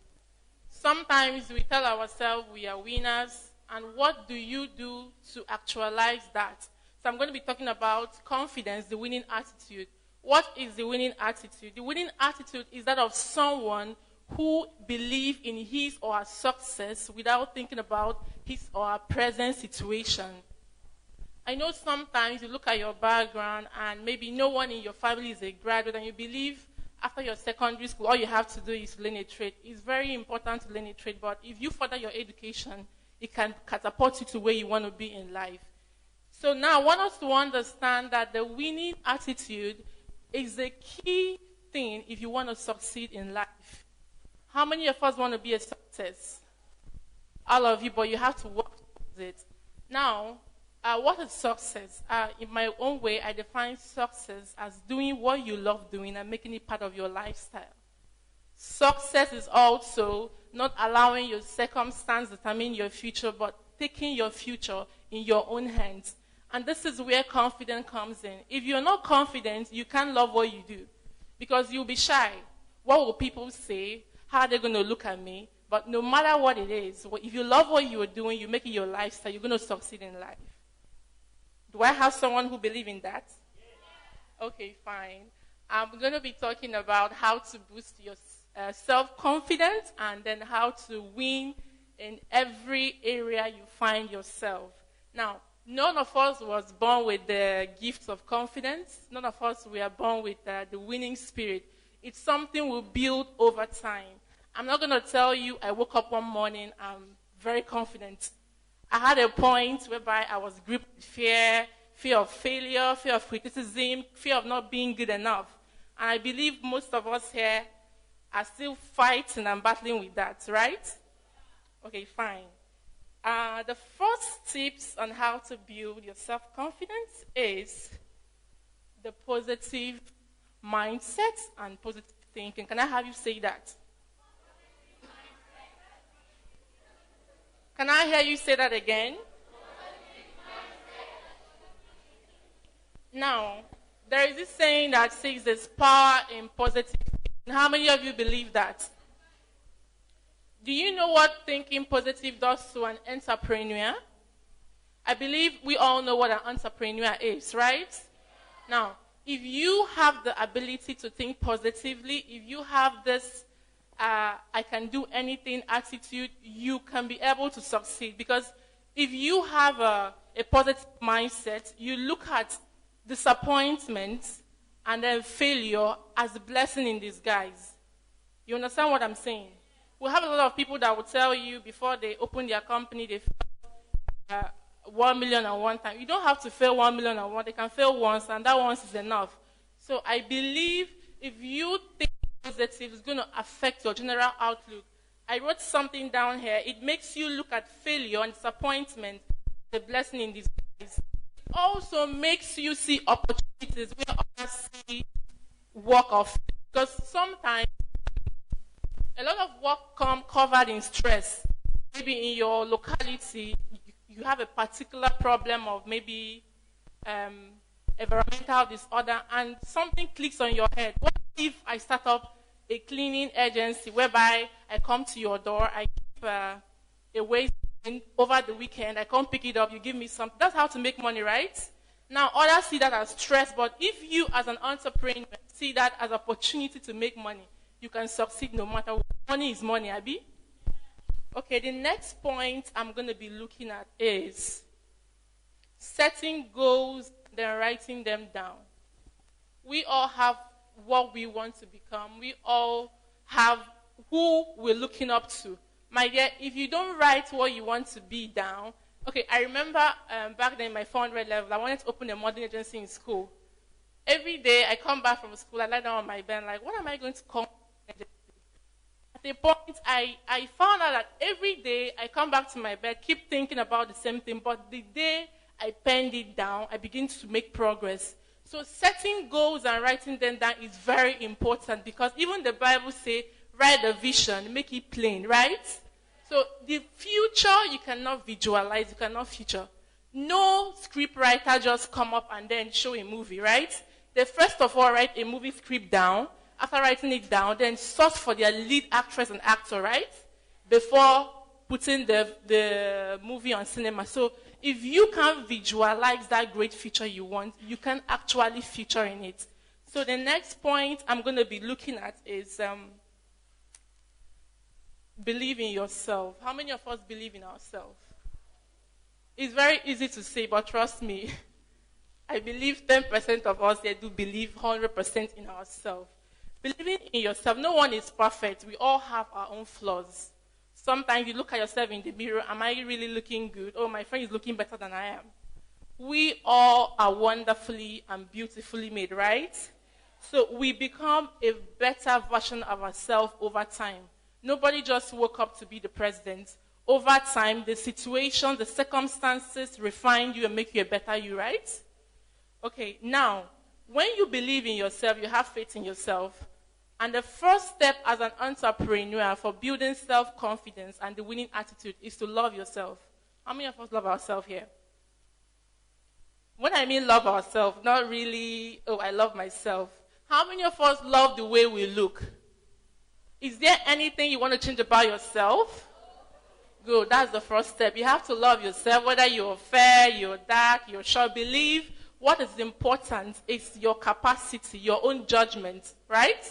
Sometimes we tell ourselves we are winners, and what do you do to actualize that? So I'm going to be talking about confidence, the winning attitude. What is the winning attitude? The winning attitude is that of someone who believes in his or her success without thinking about his or her present situation. I know sometimes you look at your background and maybe no one in your family is a graduate and you believe after your secondary school all you have to do is learn a trade. It's very important to learn a trade, but if you further your education, it can catapult you to where you want to be in life. So now I want us to understand that the winning attitude is the key thing if you want to succeed in life. How many of us want to be a success? All of you, but you have to work towards it. Now, what is success? In my own way, I define success as doing what you love doing and making it part of your lifestyle. Success is also not allowing your circumstance determine your future, but taking your future in your own hands. And this is where confidence comes in. If you're not confident, you can't love what you do because you'll be shy. What will people say? How are they going to look at me? But no matter what it is, if you love what you're doing, you make it your lifestyle, you're going to succeed in life. Do I have someone who believes in that? Okay, fine. I'm going to be talking about how to boost your self-confidence and then how to win in every area you find yourself. Now, none of us was born with the gift of confidence. None of us were born with the winning spirit. It's something we build over time. I'm not going to tell you I woke up one morning, I'm very confident. I had a point whereby I was gripped with fear of failure, fear of criticism, fear of not being good enough. And I believe most of us here are still fighting and battling with that, right? Okay, fine. The first tips on how to build your self-confidence is the positive mindset and positive thinking. Can I have you say that? Can I hear you say that again? Now, there is this saying that says there's power in positive thinking. How many of you believe that? Do you know what thinking positive does to an entrepreneur? I believe we all know what an entrepreneur is, right? Now, if you have the ability to think positively, if you have this I can do anything attitude, you can be able to succeed. Because if you have a positive mindset, you look at disappointment and then failure as a blessing in disguise. You understand what I'm saying? We have a lot of people that will tell you before they open their company, they fail 1 million and one time. You don't have to fail 1 million and one. They can fail once, and that once is enough. So I believe if you think positive. It's going to affect your general outlook. I wrote something down here. It makes you look at failure and disappointment, the blessing in disguise. It also makes you see opportunities where others see work of faith. Because sometimes a lot of work come covered in stress. Maybe in your locality, you have a particular problem of maybe environmental disorder, and something clicks on your head. What if I start up a cleaning agency whereby I come to your door, I keep a waste over the weekend, I come pick it up, you give me something. That's how to make money, right? Now, others see that as stress, but if you as an entrepreneur see that as an opportunity to make money, you can succeed no matter what. Money is money, Abby. Okay, the next point I'm going to be looking at is setting goals, then writing them down. We all have what we want to become. We all have who we're looking up to. My dear, if you don't write what you want to be down, okay, I remember back then in my 400 level, I wanted to open a modeling agency in school. Every day I come back from school, I lie down on my bed, like, what am I going to call my agency? At a point, I found out that every day I come back to my bed, keep thinking about the same thing, but the day I penned it down, I begin to make progress. So setting goals and writing them down is very important, because even the Bible says, write a vision, make it plain, right? So the future you cannot visualize, you cannot future. No script writer just come up and then show a movie, right? They first of all write a movie script down. After writing it down, then search for their lead actress and actor, right? Before putting the movie on cinema. So if you can't visualize that great future you want, you can actually feature in it. So the next point I'm going to be looking at is believe in yourself. How many of us believe in ourselves? It's very easy to say, but trust me, I believe 10% of us here do believe 100% in ourselves. Believing in yourself, no one is perfect. We all have our own flaws. Sometimes you look at yourself in the mirror, am I really looking good? Oh, my friend is looking better than I am. We all are wonderfully and beautifully made, right? So we become a better version of ourselves over time. Nobody just woke up to be the president. Over time, the situation, the circumstances refine you and make you a better you, right? Okay, now, when you believe in yourself, you have faith in yourself. And the first step as an entrepreneur for building self-confidence and the winning attitude is to love yourself. How many of us love ourselves here? When I mean love ourselves, not really, oh, I love myself. How many of us love the way we look? Is there anything you want to change about yourself? Good, that's the first step. You have to love yourself, whether you're fair, you're dark, you're short. Believe what is important is your capacity, your own judgment, right?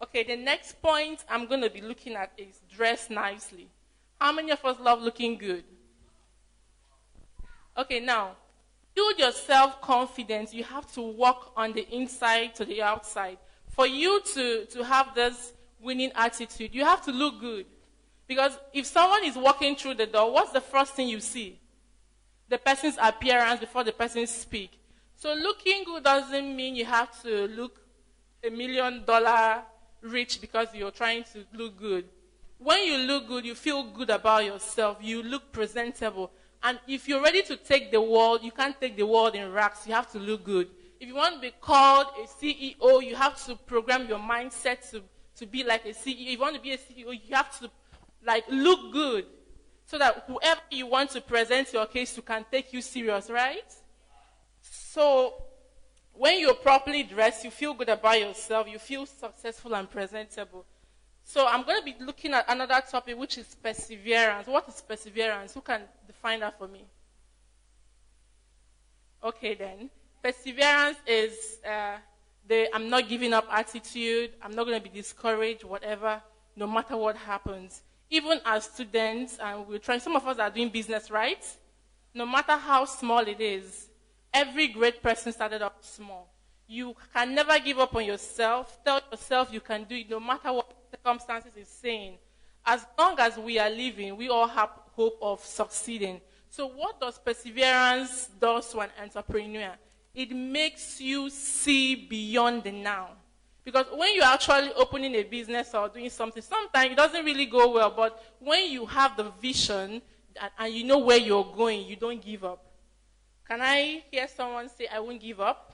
Okay, the next point I'm going to be looking at is dress nicely. How many of us love looking good? Okay, now, build your self-confidence. You have to work on the inside to the outside. For you to have this winning attitude, you have to look good. Because if someone is walking through the door, what's the first thing you see? The person's appearance before the person speaks. So looking good doesn't mean you have to look $1 million rich because you're trying to look good. When you look good, you feel good about yourself. You look presentable. And if you're ready to take the world, you can't take the world in rags. You have to look good. If you want to be called a CEO, you have to program your mindset to be like a CEO. If you want to be a CEO, you have to look good so that whoever you want to present your case to can take you serious, right? So when you're properly dressed, you feel good about yourself, you feel successful and presentable. So I'm going to be looking at another topic, which is perseverance. What is perseverance? Who can define that for me? Okay then. Perseverance is the I'm not giving up attitude. I'm not going to be discouraged, whatever, no matter what happens. Even as students, and we're trying, some of us are doing business, right? No matter how small it is, every great person started off small. You can never give up on yourself. Tell yourself you can do it no matter what circumstances is saying. As long as we are living, we all have hope of succeeding. So what does perseverance do to an entrepreneur? It makes you see beyond the now. Because when you're actually opening a business or doing something, sometimes it doesn't really go well. But when you have the vision and you know where you're going, you don't give up. Can I hear someone say, I won't give up?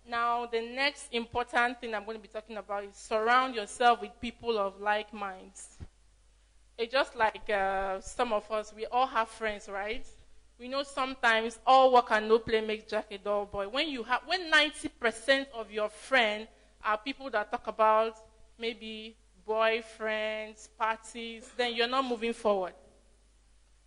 Now, the next important thing I'm going to be talking about is surround yourself with people of like minds. It's just like some of us, we all have friends, right? We know sometimes all work and no play makes Jack a dull boy. When 90% of your friends are people that talk about maybe boyfriends, parties, then you're not moving forward.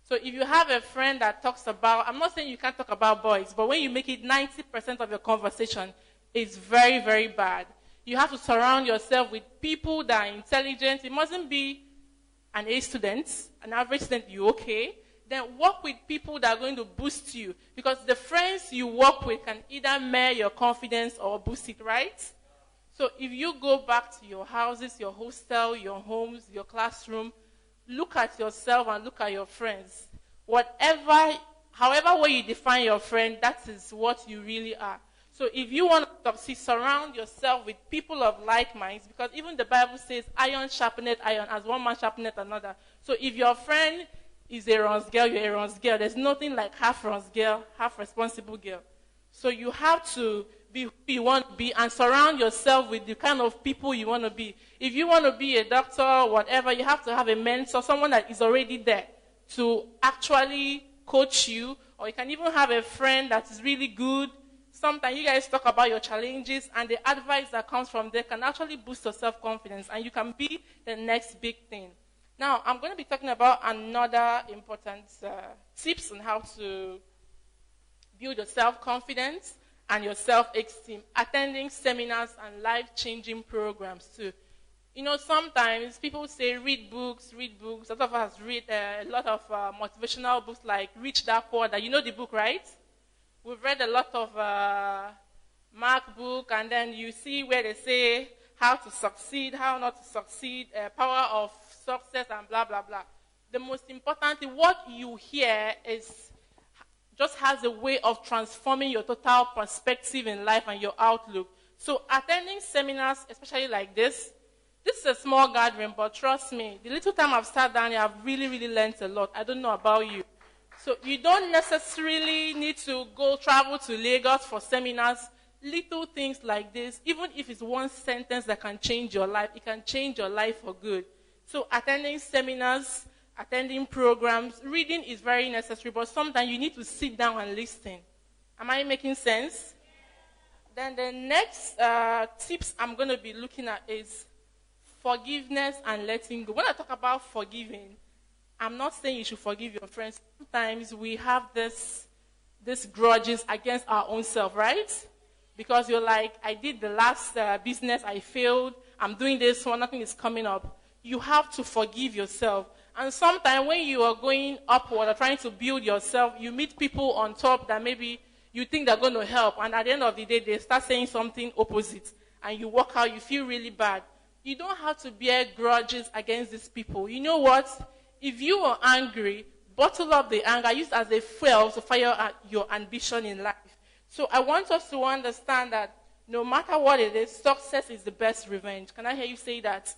So if you have a friend that talks about, I'm not saying you can't talk about boys, but when you make it 90% of your conversation, it's very, very bad. You have to surround yourself with people that are intelligent. It mustn't be an A student, an average student, you okay? Then work with people that are going to boost you. Because the friends you work with can either mar your confidence or boost it, right? So if you go back to your houses, your hostel, your homes, your classroom, look at yourself and look at your friends. However way you define your friend, that is what you really are. So if you want to succeed, surround yourself with people of like minds, because even the Bible says, iron sharpeneth iron, as one man sharpeneth another. So if your friend is a runs girl, you're a runs girl. There's nothing like half runs girl, half responsible girl. So you have to be who you want to be and surround yourself with the kind of people you want to be. If you want to be a doctor or whatever, you have to have a mentor, someone that is already there to actually coach you, or you can even have a friend that is really good. Sometimes you guys talk about your challenges, and the advice that comes from there can actually boost your self-confidence, and you can be the next big thing. Now, I'm going to be talking about another important tips on how to build your self-confidence and your self-esteem, attending seminars and life-changing programs too. You know, sometimes people say read books. A lot of us read a lot of motivational books like Rich Dad Poor Dad. You know the book, right? We've read a lot of Mark book, and then you see where they say how to succeed, how not to succeed, power of success, and blah, blah, blah. The most important thing, what you hear just has a way of transforming your total perspective in life and your outlook. So attending seminars, especially like this is a small gathering, but trust me, the little time I've sat down here, I've really, really learned a lot. I don't know about you. So you don't necessarily need to go travel to Lagos for seminars. Little things like this, even if it's one sentence that can change your life, it can change your life for good. So attending seminars, attending programs, reading is very necessary, but sometimes you need to sit down and listen. Am I making sense? Then the next tips I'm going to be looking at is forgiveness and letting go. When I talk about forgiving, I'm not saying you should forgive your friends. Sometimes we have this grudges against our own self, right? Because you're like, I did the last business, I failed, I'm doing this one, nothing is coming up. You have to forgive yourself. And sometimes when you are going upward or trying to build yourself, you meet people on top that maybe you think they're going to help, and at the end of the day, they start saying something opposite, and you walk out, you feel really bad. You don't have to bear grudges against these people. You know what? If you are angry, bottle up the anger, use it as a fuel to fire your ambition in life. So I want us to understand that no matter what it is, success is the best revenge. Can I hear you say that?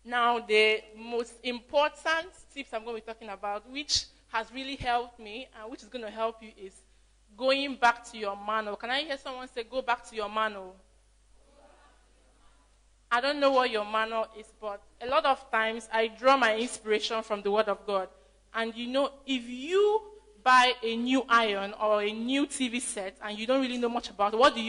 Now, the most important tips I'm going to be talking about, which has really helped me and which is going to help you, is going back to your manual. Can I hear someone say, go back to your manual? I don't know what your manual is, but a lot of times I draw my inspiration from the Word of God. And you know, if you buy a new iron or a new TV set and you don't really know much about it, what do?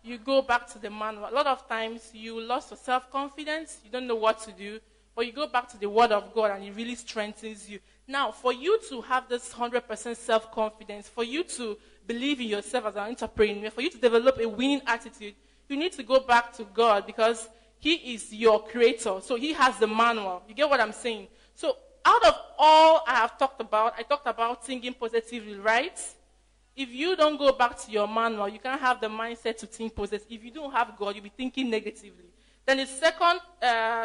You go back to the manual. A lot of times you lost your self-confidence, you don't know what to do, but you go back to the Word of God and it really strengthens you. Now, for you to have this 100% self-confidence, for you to believe in yourself as an entrepreneur, for you to develop a winning attitude, you need to go back to God because He is your creator. So He has the manual. You get what I'm saying? So out of all I have talked about, I talked about thinking positively, right? If you don't go back to your manual, you can't have the mindset to think positive. If you don't have God, you'll be thinking negatively. Then the second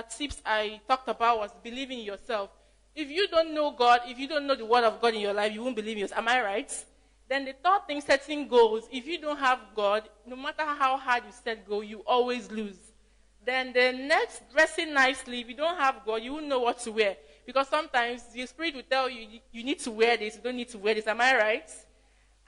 tips I talked about was believing in yourself. If you don't know God, if you don't know the Word of God in your life, you won't believe in yourself. Am I right? Then the third thing, setting goals. If you don't have God, no matter how hard you set goal, you always lose. Then the next, dressing nicely. If you don't have God, you won't know what to wear. Because sometimes the Spirit will tell you, you need to wear this, you don't need to wear this. Am I right?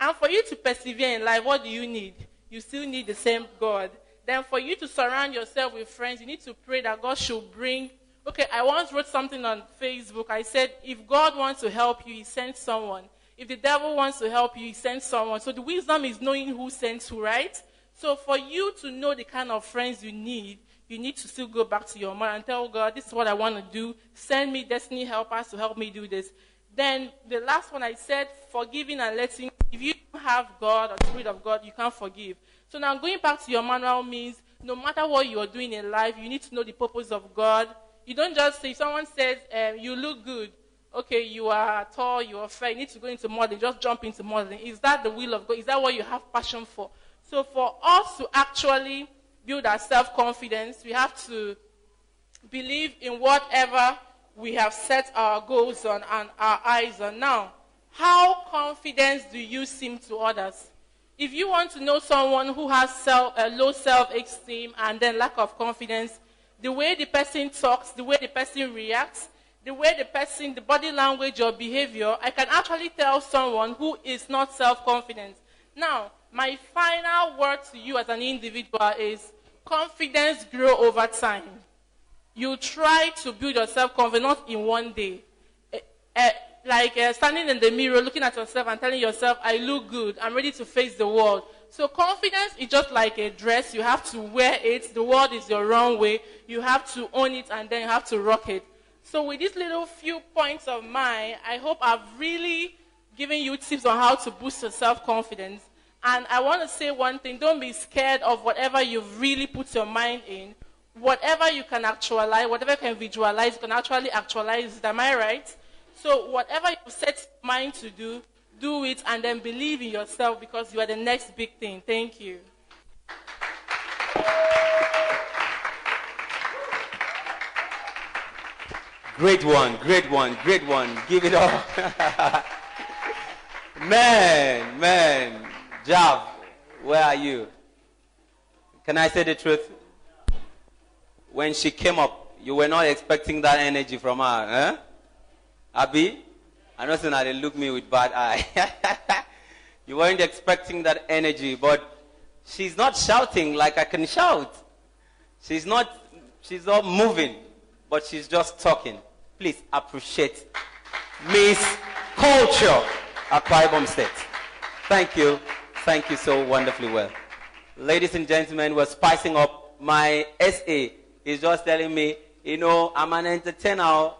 And for you to persevere in life, what do you need? You still need the same God. Then for you to surround yourself with friends, you need to pray that God should bring. Okay, I once wrote something on Facebook. I said, if God wants to help you, he sends someone. If the devil wants to help you, he sends someone. So the wisdom is knowing who sends who, right? So for you to know the kind of friends you need to still go back to your mother and tell God, this is what I want to do. Send me destiny helpers to help me do this. Then the last one I said, forgiving and letting. If you don't have God or the Spirit of God, you can't forgive. So now going back to your manual means no matter what you are doing in life, you need to know the purpose of God. You don't just say, if someone says, you look good, okay, you are tall, you are fair, you need to go into modeling, just jump into modeling. Is that the will of God? Is that what you have passion for? So for us to actually build our self-confidence, we have to believe in whatever we have set our goals on and our eyes on. Now, how confident do you seem to others? If you want to know someone who has low self-esteem and then lack of confidence, the way the person talks, the way the person reacts, the way the body language or behavior, I can actually tell someone who is not self-confident. Now, my final word to you as an individual is confidence grow over time. You try to build your self-confidence not in one day. Standing in the mirror, looking at yourself and telling yourself, I look good, I'm ready to face the world. So confidence is just like a dress. You have to wear it. The world is your runway. You have to own it and then you have to rock it. So with these little few points of mine, I hope I've really given you tips on how to boost your self-confidence. And I want to say one thing, don't be scared of whatever you've really put your mind in. Whatever you can actualize, whatever you can visualize, you can actually actualize it. Am I right? So whatever you've set your mind to do, do it and then believe in yourself because you are the next big thing. Thank you. Great one, great one, great one. Give it up. Man. Jav, where are you? Can I say the truth? When she came up, you were not expecting that energy from her, eh? Abi? I know now they look me with bad eye. You weren't expecting that energy, but she's not shouting like I can shout. She's not moving, but she's just talking. Please appreciate Miss Culture, Akwa Ibom State. Thank you. Thank you so wonderfully well. Ladies and gentlemen, we're spicing up. My SA is just telling me, I'm an entertainer,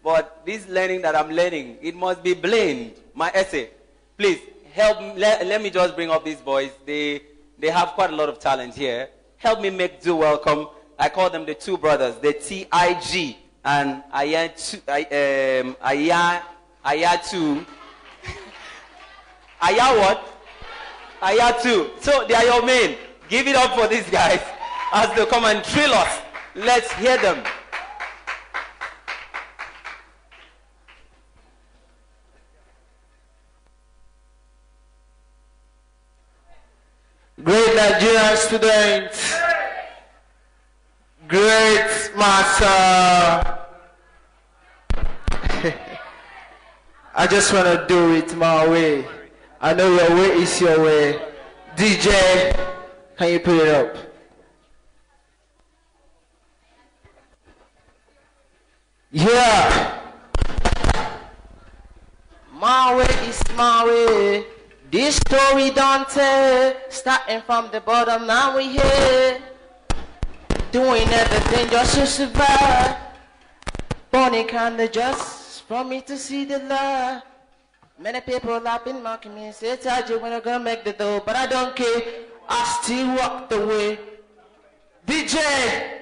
but this learning that I'm learning, it must be blamed. My essay, please help. Let me just bring up these boys. They have quite a lot of talent here. Help me make do welcome. I call them the two brothers, the TIG and Ayatu. Aya what? Ayatu. So they are your men. Give it up for these guys as they come and thrill us. Let's hear them. Great Nigerian students, great master. I just want to do it my way. I know your way is your way. DJ, can you put it up? Yeah. My way is my way. This story don't tell. Starting from the bottom, now we here. Doing everything just to survive. Funny kinda just for me to see the light. Many people have been mocking me, say, Taji, when I'm gonna make the dough, but I don't care. I still walk the way. DJ!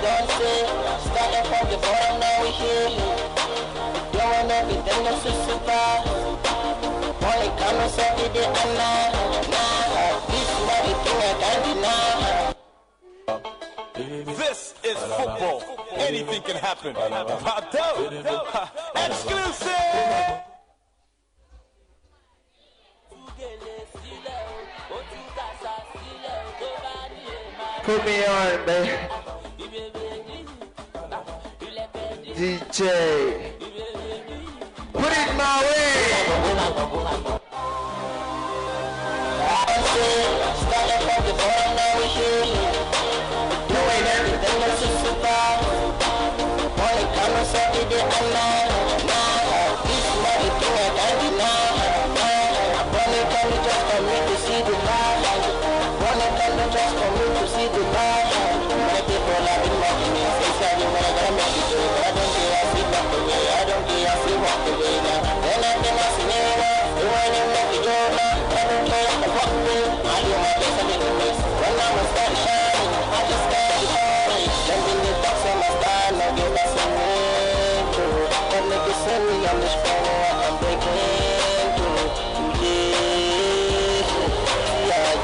don't say. Started from the bottom, now we here. Doing everything just to survive. Only coming every day and night. This is not the thing I can't deny. This is football. Anything can happen. Exclusive. Put me on, baby. DJ. Put it my way. Started from the bottom, now we here. Doing everything just to survive. Only coming every day and night. This is not the thing I can't deny. Running come just for me to see the light. Running come just for me to see the light. Many people have been mocking me. They say you wanna get me to do it. I don't care, I see walk away. I don't care, I see walk away now. Then I think I see me now. You want to make it go now. I don't care, I walk away. I do my best, I make it miss. When I'm a start shining, I just got the party. Then in the box on my style, now give us some intro. That nigga send me on this phone, I'm breaking through.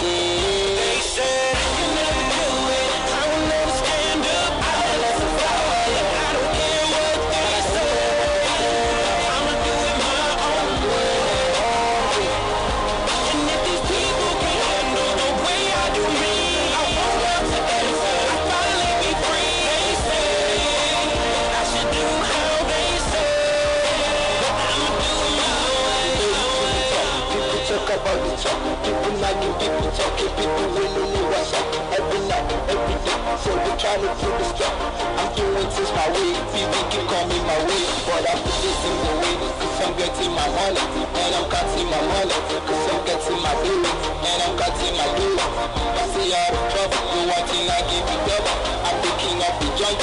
They said I can never do it. I will never stand up. I will never survive. I don't care what they say. I'ma do it my own way. And if these people can handle the way I do me, I won't have to answer. I finally be free. They say I should do how they say. But I'ma do it my way. People talk about the talk. People nagging, people talking, people really know what's up. Every night, every day, so we trying to do the stuff. I'm doing things my way, people keep coming my way. But I put this in the way, cause I'm getting my money. And I'm counting my money, cause I'm getting my baby. And I'm counting my baby. I see all the trouble, you wanting, I give you double. I'm picking up the joint.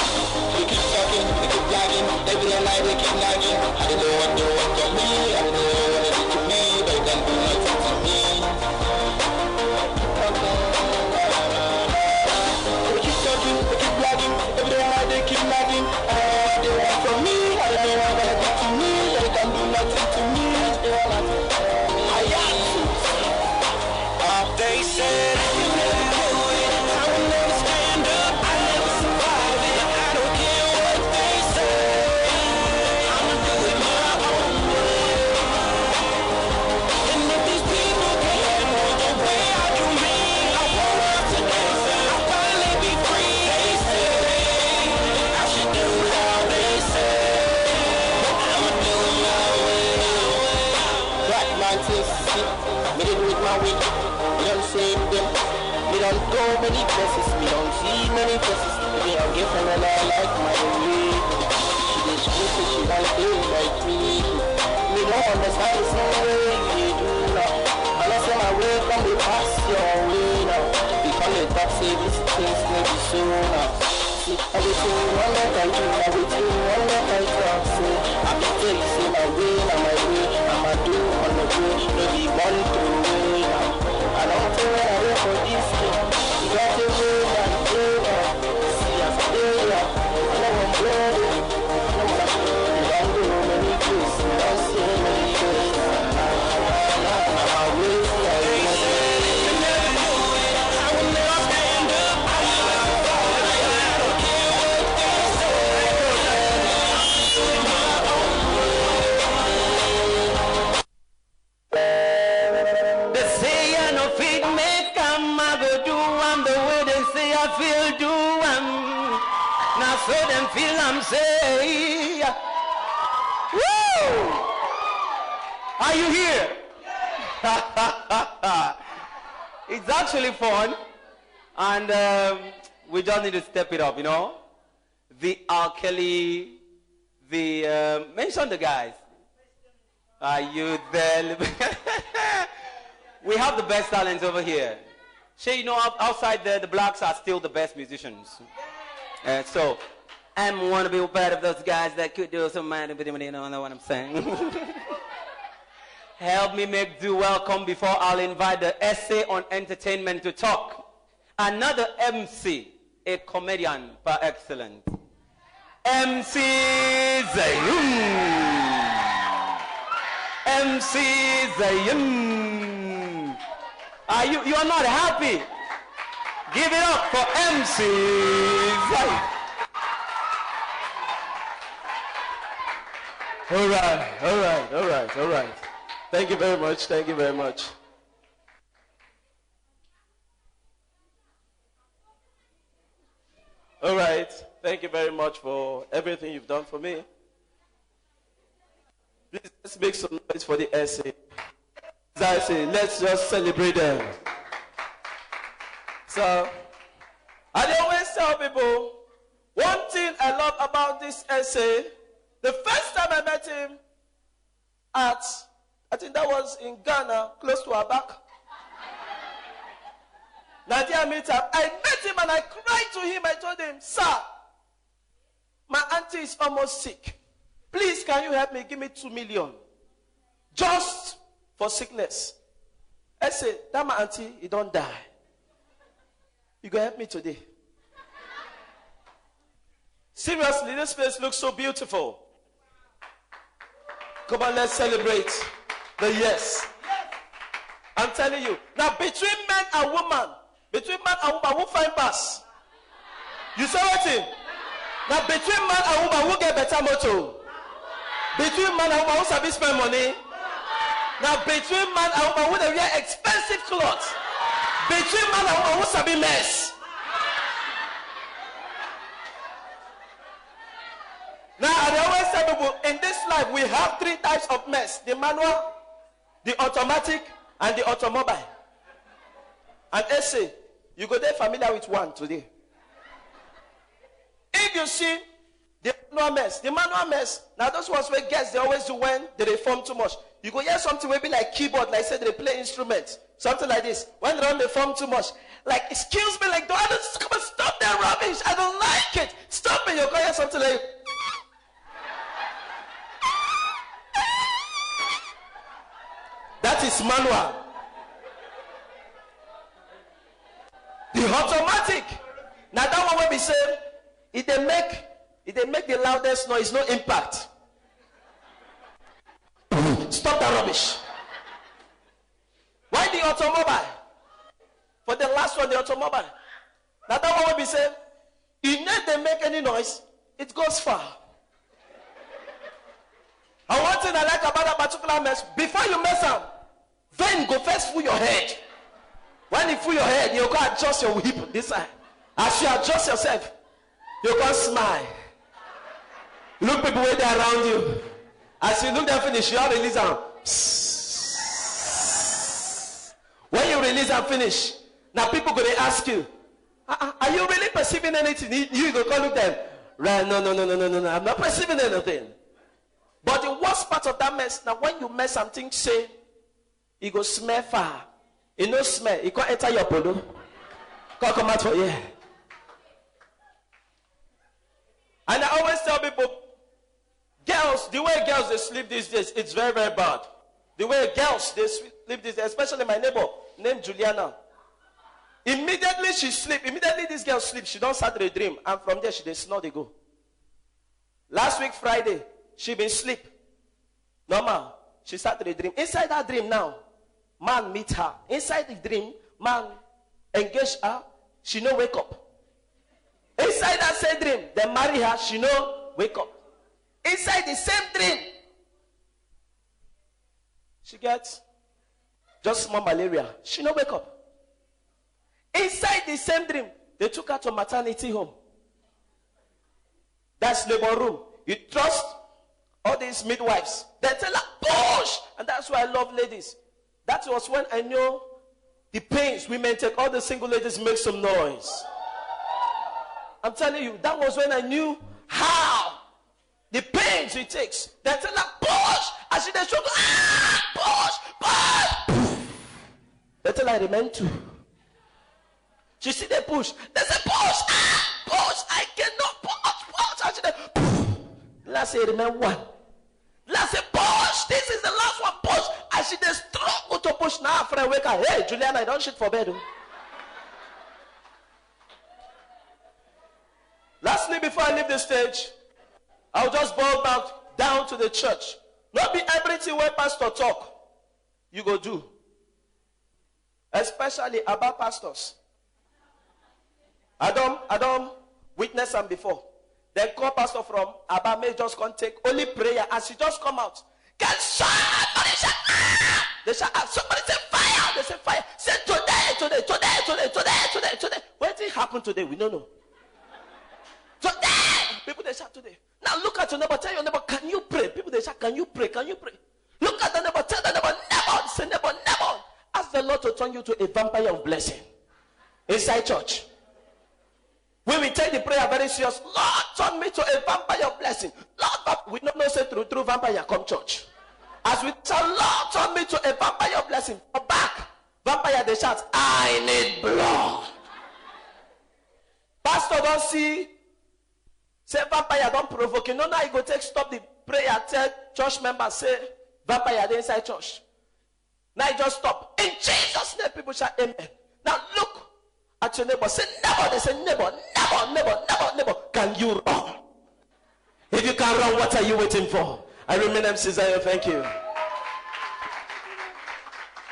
They keep talking, they keep lagging. Every night they keep nagging. I don't know what they want to me, I don't know what they do to me. But they don't do nothing to me. They keep talking, they keep lagging. Every night they keep nagging. I don't know what they want from me. I don't know what they do to me. They can do nothing to me. I am to. They said I can never do it. I will never stand up. I never survive it. I don't care what they say. I'ma do it my own way. And if these people can't handle the way I do me, I won't have to answer. I'll finally be free. They say I should do how they say. But I'ma do it my way. Black man takes a seat. Me did with my week. Me don't say them. Me don't go many places. Me don't see many places. Me don't get from and I like my way. She is good, so she don't feel like me. Me don't understand the same way you do now. And I say my way from the past your way now. Become a top say these things maybe soon now. See everything one that I do, everything one that I talk. Say I can tell you say my way, now my way. I'ma do on the way, maybe one through way now. I don't think when I wait for this thing. You got to wait and play now. See us play now. I never play it. You don't do many things. You don't say many things. My way, see I will never do it. I will never stand up. I never survive. I don't care what they say. I'm doing my own way. They say I no fit make I go do am the way they say I feel do am. Now so them feel I'm say. Woo! Are you here? It's actually fun, and we just need to step it up, you know. The R. Kelly, mention the guys. Are you there? We have the best talents over here. Shay, you know, outside there, the blacks are still the best musicians. So, I'm one to be part of those guys that could do some mind, you know what I'm saying? Help me make do welcome before I'll invite the essay on entertainment to talk. Another MC a comedian par excellence. MC Zayum. MC Zayum. You are not happy? Give it up for MC Zayum. All right. Thank you very much. All right. Thank you very much for everything you've done for me. Please, let's make some noise for the essay. As I say, let's just celebrate them. So, I always tell people, one thing I love about this essay, the first time I met him I think that was in Ghana, close to Abak. Nadia meetup. I met him and I cried to him. I told him, sir, my auntie is almost sick. Please, can you help me? Give me 2 million. Just for sickness. I said, that my auntie, he don't die. You gonna help me today? Seriously, this place looks so beautiful. Come on, let's celebrate the yes. I'm telling you. Now, between man and woman, who find pass? You say what? Now, between man and woman, who get better motto? Between man and woman, who sabi spend money? Now, between man and woman, who they wear expensive clothes? Between man and woman, who sabi mess? Now, I always tell people, in this life, we have 3 types of mess. The manual, the automatic, and the automobile. And essay, you go there familiar with one today. If you see the manual mess, now those ones where guests, they always do when they reform too much. You go hear something maybe like keyboard, like say they play instruments, something like this. When they don't reform too much, like, excuse me, like, come on, stop that rubbish. I don't like it. Stop it. You go hear something like, that is manual. The automatic. Now that one will be said, if they make the loudest noise, no impact. Stop that rubbish. Why the automobile? For the last one, the automobile. Now that one will be said, if they make any noise, it goes far. And one thing I like about that particular mess, before you mess up, then go first fool your head. When you fool your head, you can adjust your hip this side. As you adjust yourself, you can smile. Look people where they're around you. As you look them finish, you have release them. When you release and finish, now people going to ask you, are you really perceiving anything? You go call them. Right? No. I'm not perceiving anything. But the worst part of that mess, now when you mess something, say, it go smell far. It no smell. It can't enter your polo. Can't come out for you. And I always tell people, girls, the way girls they sleep these days, it's very, very bad. The way girls they sleep these days, especially my neighbor named Juliana. Immediately she sleep. Immediately this girl sleep. She don't start to dream, and from there they snore. They go. Last week Friday, she been sleep. Normal. She started to dream. Inside that dream now, man meet her. Inside the dream, man engage her. She no wake up. Inside that same dream, they marry her. She no wake up. Inside the same dream, she gets just small malaria. She no wake up. Inside the same dream, they took her to maternity home. That's labor room. You trust all these midwives. They tell her, push! And that's why I love ladies. That was when I knew the pains women take. All the single ladies make some noise. I'm telling you, that was when I knew how the pains it takes. They tell her, push! And she they struggle, push! They tell her, I meant to. She see they push. They say, push! Push! I cannot push! And she they, last say, remember one. Last say, push! This is the last one, push! And she they struggle to push. Now, friend, wake up. Hey, Juliana, I don't shit for bed. leave the stage, I'll just bow back down to the church. Not be everything where pastor talk, you go do. Especially about pastors. I don't witness them before. Then call pastor from Abba may just come take only prayer as she just come out. Can somebody shout? They shout, somebody say fire. They say fire. Say today. What did happen today? We don't know. Today, people they shout today. Now look at your neighbor. Tell your neighbor, can you pray? People they shout, can you pray? Can you pray? Look at the neighbor. Tell the neighbor, never. Say neighbor, never. Ask the Lord to turn you to a vampire of blessing inside church. When we take the prayer very serious, Lord, turn me to a vampire of blessing. Lord, we don't know say through vampire come church. As we tell Lord, turn me to a vampire of blessing. For back, vampire they shout, I need blood. Pastor don't see, say vampire don't provoke. You know now you go take stop the prayer, tell church members say vampire they inside church. Now you just stop. In Jesus' name, people shout amen. Now look at your neighbor. Say neighbor. They say neighbor. Can you run? If you can run, what are you waiting for? I remain MC Zion. Thank you.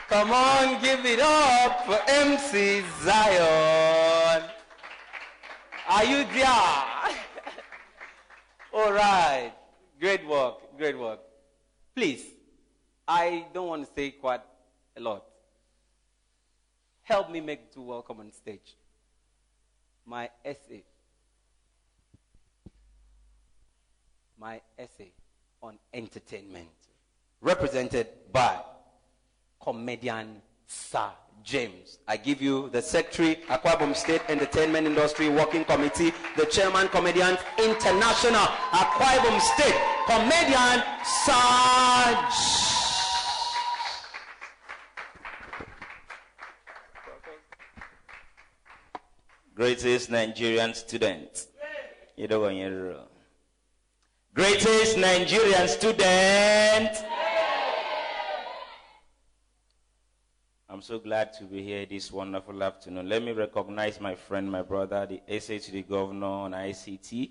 Come on, give it up for MC Zion. Are you there? All right. Great work. Please, I don't want to say quite a lot. Help me make to welcome on stage my essay on entertainment, represented by comedian Sir James. I give you the Secretary, Akwa State Entertainment Industry Working Committee, the Chairman, Comedians International, Akwa State, comedian Sir. Greatest Nigerian student. Greatest Nigerian student. I'm so glad to be here this wonderful afternoon. Let me recognize my friend, my brother, the essay to the governor on ICT,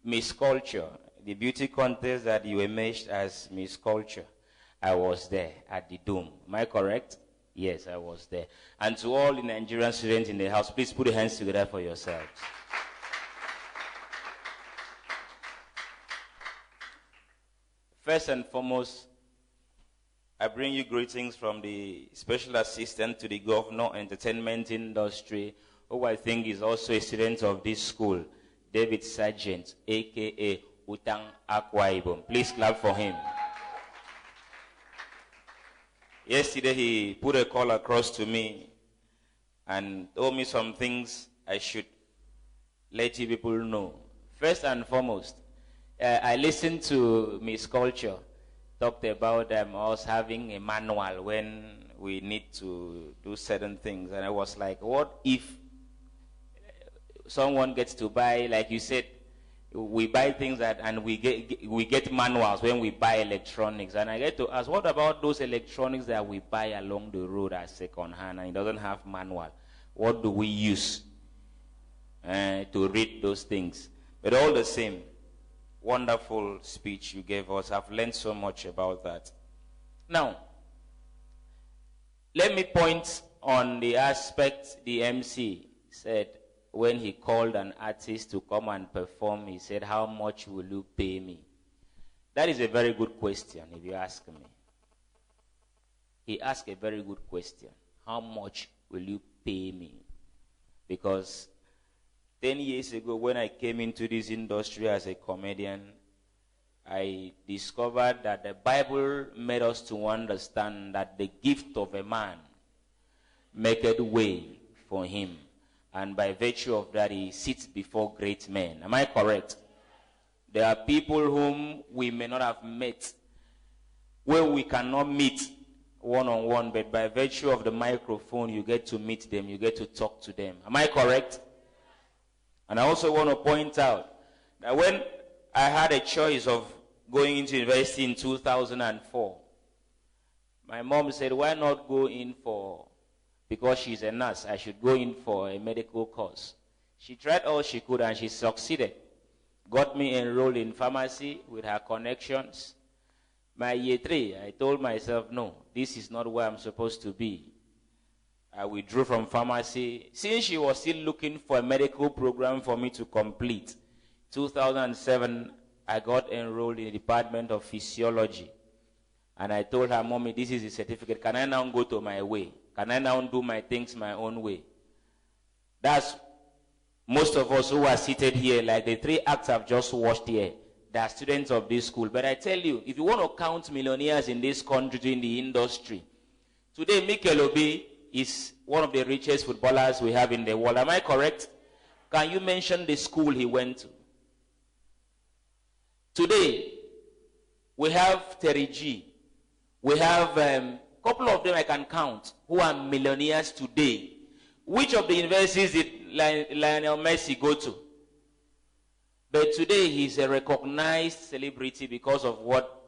Miss Culture. The beauty contest that you emerged as Miss Culture. I was there at the Dome. Am I correct? Yes, I was there. And to all the Nigerian students in the house, please put your hands together for yourselves. First and foremost, I bring you greetings from the Special Assistant to the Governor Entertainment Industry, who I think is also a student of this school, David Sargent, a.k.a. Utang Akwa Ibom. Please clap for him. Yesterday, he put a call across to me and told me some things I should let you people know. First and foremost, I listened to Miss Culture talked about us having a manual when we need to do certain things. And I was like, what if someone gets to buy, like you said, we buy things and we get manuals when we buy electronics. And I get to ask, what about those electronics that we buy along the road as second hand and it doesn't have manual? What do we use to read those things? But all the same, wonderful speech you gave us. I've learned so much about that. Now, let me point on the aspect the MC said when he called an artist to come and perform. He said, how much will you pay me? That is a very good question, if you ask me. He asked a very good question. How much will you pay me? Because 10 years ago, when I came into this industry as a comedian, I discovered that the Bible made us to understand that the gift of a man maketh way for him. And by virtue of that, he sits before great men. Am I correct? There are people whom we may not have met, where we cannot meet one-on-one, but by virtue of the microphone, you get to meet them, you get to talk to them. Am I correct? And I also want to point out that when I had a choice of going into university in 2004, my mom said, why not go in for, because she's a nurse, I should go in for a medical course. She tried all she could and she succeeded. got me enrolled in pharmacy with her connections. My year 3, I told myself, no, this is not where I'm supposed to be. I withdrew from pharmacy. Since she was still looking for a medical program for me to complete, 2007, I got enrolled in the Department of Physiology. And I told her, Mommy, this is the certificate. Can I now go to my way? Can I now do my things my own way? That's most of us who are seated here, like the 3 acts I've just watched here. They are students of this school. But I tell you, if you want to count millionaires in this country, in the industry, today Mikel Obi is one of the richest footballers we have in the world. Am I correct? Can you mention the school he went to? Today, we have Terry G. We have a couple of them I can count who are millionaires today. Which of the universities did Lionel Messi go to? But today he's a recognized celebrity because of what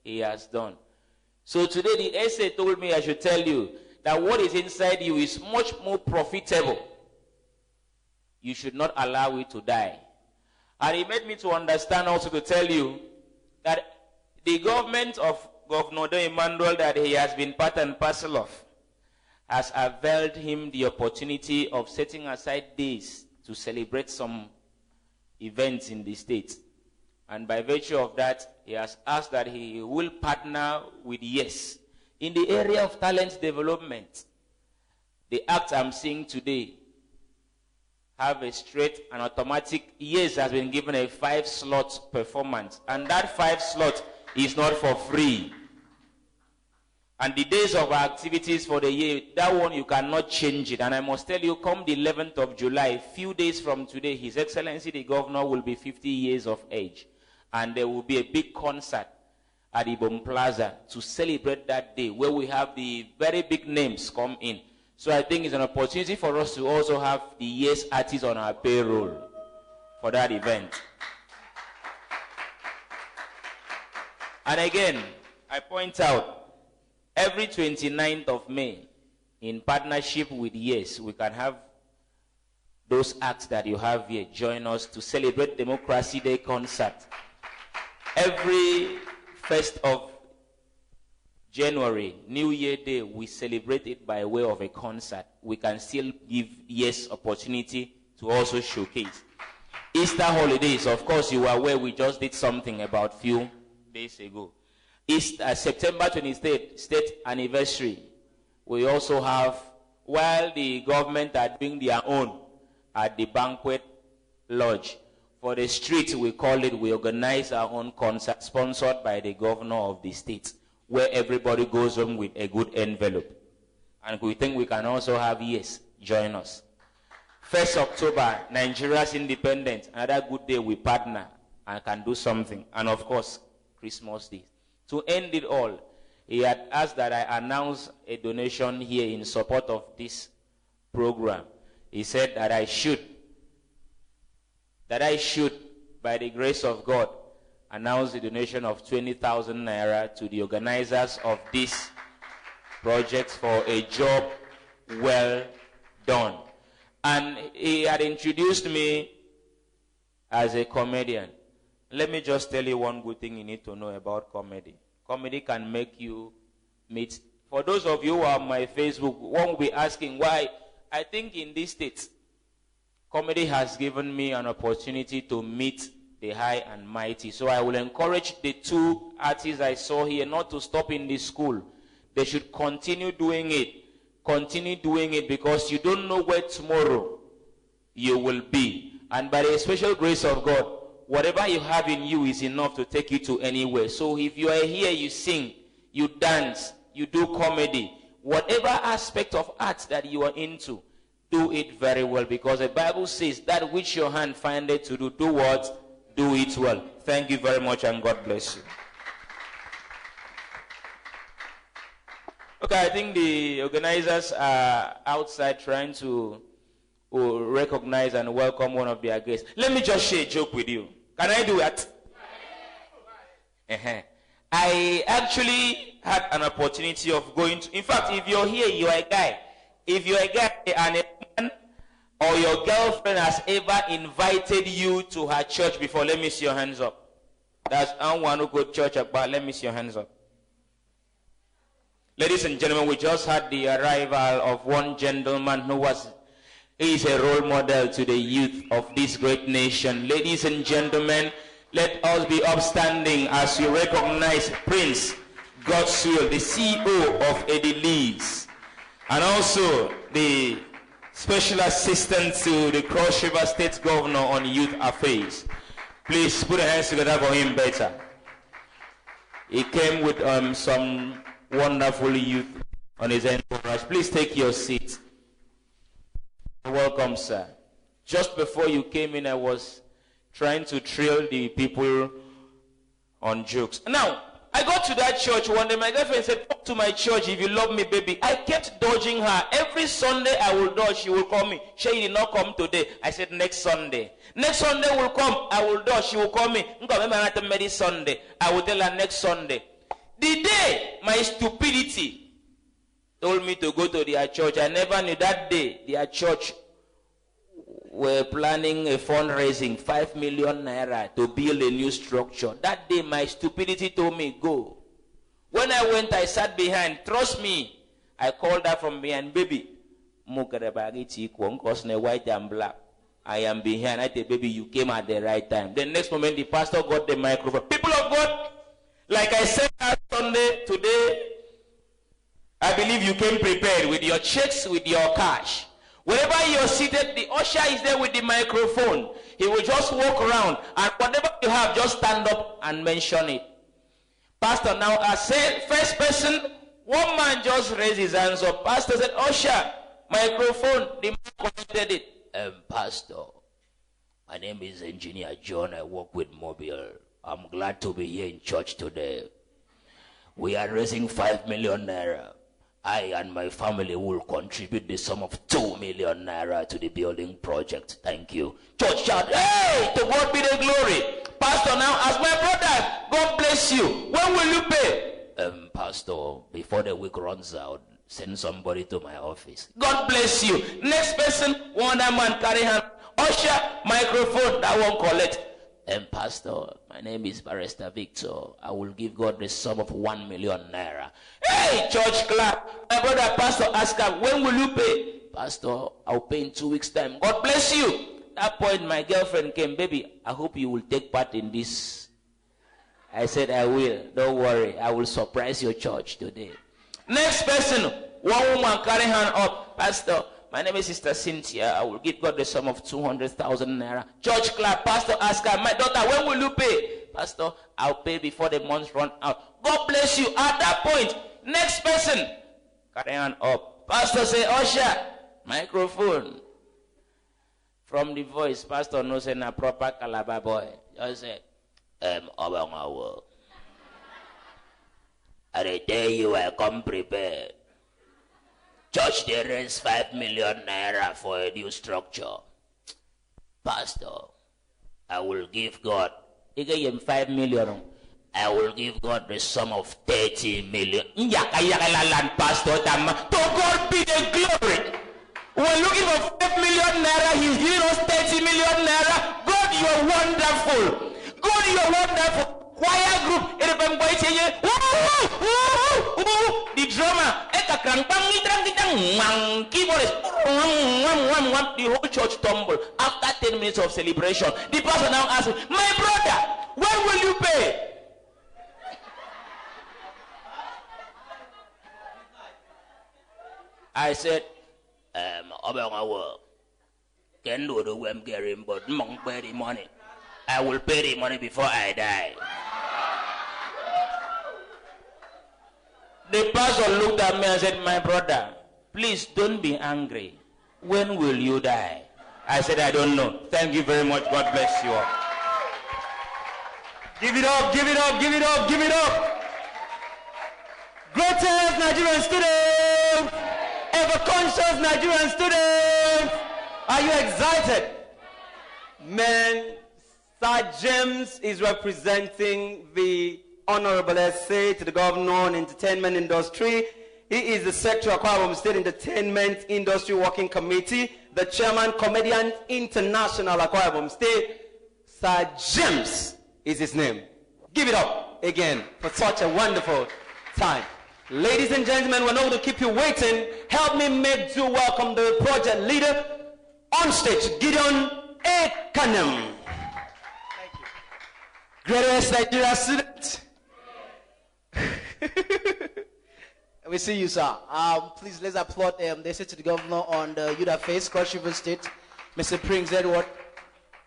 he has done. So today the essay told me I should tell you that what is inside you is much more profitable. You should not allow it to die. And it made me to understand also to tell you that the government of Governor Emmanuel that he has been part and parcel of has availed him the opportunity of setting aside days to celebrate some events in the state. And by virtue of that, he has asked that he will partner with YES in the area of talent development. The act I'm seeing today have a straight and automatic YES has been given a 5-slot performance. And that 5 slot is not for free. And the days of our activities for the year, that one you cannot change it. And I must tell you, come the 11th of July, few days from today, His Excellency the Governor will be 50 years of age. And there will be a big concert at Ibom Plaza to celebrate that day, where we have the very big names come in. So I think it's an opportunity for us to also have the YES artists on our payroll for that event. And again, I point out, every 29th of May, in partnership with YES, we can have those acts that you have here join us to celebrate Democracy Day concert. Every 1st of January, New Year Day, we celebrate it by way of a concert. We can still give YES opportunity to also showcase. Easter holidays, of course, you are aware we just did something about few days ago. September 23rd, state anniversary. We also have, while the government are doing their own at the banquet lodge, for the street, we call it, we organize our own concert sponsored by the governor of the state, where everybody goes home with a good envelope. And we think we can also have YES join us. 1st October, Nigeria's independence, another good day we partner and can do something. And of course, Christmas Day. To end it all, he had asked that I announce a donation here in support of this program. He said that I should, by the grace of God, announce the donation of 20,000 naira to the organizers of this project for a job well done. And he had introduced me as a comedian. Let me just tell you one good thing you need to know about comedy. Comedy can make you meet. For those of you who are on my Facebook, one will be asking why. I think in this state, comedy has given me an opportunity to meet the high and mighty. So I will encourage the 2 artists I saw here not to stop in this school. They should continue doing it. Continue doing it, because you don't know where tomorrow you will be. And by the special grace of God, whatever you have in you is enough to take you to anywhere. So if you are here, you sing, you dance, you do comedy, whatever aspect of art that you are into, do it very well, because the Bible says that which your hand findeth to do, do what? Do it well. Thank you very much, and God bless you. Okay, I think the organizers are outside trying to recognize and welcome one of their guests. Let me just share a joke with you. Can I do that? I actually had an opportunity of going to, in fact, if you're here, you're a guy. If you're a guy and a man or your girlfriend has ever invited you to her church before? Let me see your hands up. That's one who go to church about. Let me see your hands up. Ladies and gentlemen, we just had the arrival of one gentleman who is a role model to the youth of this great nation. Ladies and gentlemen, let us be upstanding as we recognize Prince Godswill, the CEO of Edilees, and also the Special Assistant to the Cross River State Governor on Youth Affairs. Please put your hands together for him better. He came with some wonderful youth on his entourage. Please take your seat. Welcome, sir. Just before you came in, I was trying to thrill the people on jokes. Now, I got to that church one day. My girlfriend said, "Come to my church if you love me, baby." I kept dodging her. Every Sunday I will dodge. She will call me. She did not come today. I said, "Next Sunday." Next Sunday will come. I will dodge. She will call me. This Sunday. I will tell her next Sunday. The day my stupidity told me to go to their church, I never knew that day their church were planning a fundraising, 5 million naira to build a new structure. That day my stupidity told me, go. When I went, I sat behind. Trust me, I called her from behind, "Baby, white and black. I am behind." I said, "Baby, you came at the right time." The next moment, the pastor got the microphone. People of God, like I said last Sunday, today, I believe you came prepared with your checks, with your cash. Wherever you're seated, the usher is there with the microphone. He will just walk around, and whatever you have, just stand up and mention it. Pastor, now I said, first person, one man just raised his hands up. Pastor said, "Usher, microphone." The man connected it. "Pastor, my name is Engineer John. I work with Mobile. I'm glad to be here in church today. We are raising 5 million naira. I and my family will contribute the sum of 2 million naira to the building project. Thank you." Church shout, "Hey, to God be the glory." Pastor now ask, "My brother, God bless you. When will you pay?" "Pastor, before the week runs out, send somebody to my office." God bless you. Next person, one man carry hand. Usher, microphone, that one collect. "Pastor, my name is Barrister Victor. I will give God the sum of 1 million naira. Hey, church clap. My brother pastor asked him, "When will you pay?" "Pastor, I'll pay in 2 weeks' time." God bless you. At that point, my girlfriend came. "Baby, I hope you will take part in this." I said, "I will. Don't worry. I will surprise your church today." Next person, one woman carry hand up. "Pastor, my name is Sister Cynthia. I will give God the sum of 200,000 naira. Church clap. Pastor asked her, "My daughter, when will you pay?" "Pastor, I'll pay before the month run out." God bless you. At that point, next person, carry hand up. Pastor say, "Usher, microphone." From the voice, pastor knows a proper Calabar boy. Just say, "Obangawo. I tell you, I come prepared. Church, they raise 5 million naira for a new structure. Pastor, I will give God. He gave him 5 million. I will give God the sum of 30 million. Pastor, to God be the glory. We're looking for 5 million naira. He's giving us 30 million naira. God, you're wonderful. God, you're wonderful. Choir group, the drummer, keyboardist, the whole church tumble. After 10 minutes of celebration, the pastor now asks me, "My brother, when will you pay?" I said, "Can do the worm getting, but monk pay the money. I will pay the money before I die." The pastor looked at me and said, "My brother, please don't be angry. When will you die?" I said, "I don't know." Thank you very much. God bless you all. Give it up, give it up, give it up, give it up. Greatest Nigerian students, ever conscious Nigerian students. Are you excited? Man, Sir James is representing the Honorable Essay to the Governor on Entertainment Industry. He is the Secretary of Akwa State Entertainment Industry Working Committee. the chairman, Comedian International Akwa Ibom State, Sir James is his name. Give it up again for such a wonderful time. Ladies and gentlemen, we're not going to keep you waiting. Help me make do welcome the project leader on stage, Gideon Ekpene. Thank you. Greatest Nigeria student. We see you, sir. Please, let's applaud they say to the governor on the Youth Affairs, Cross River State, Mr. Prince Edward.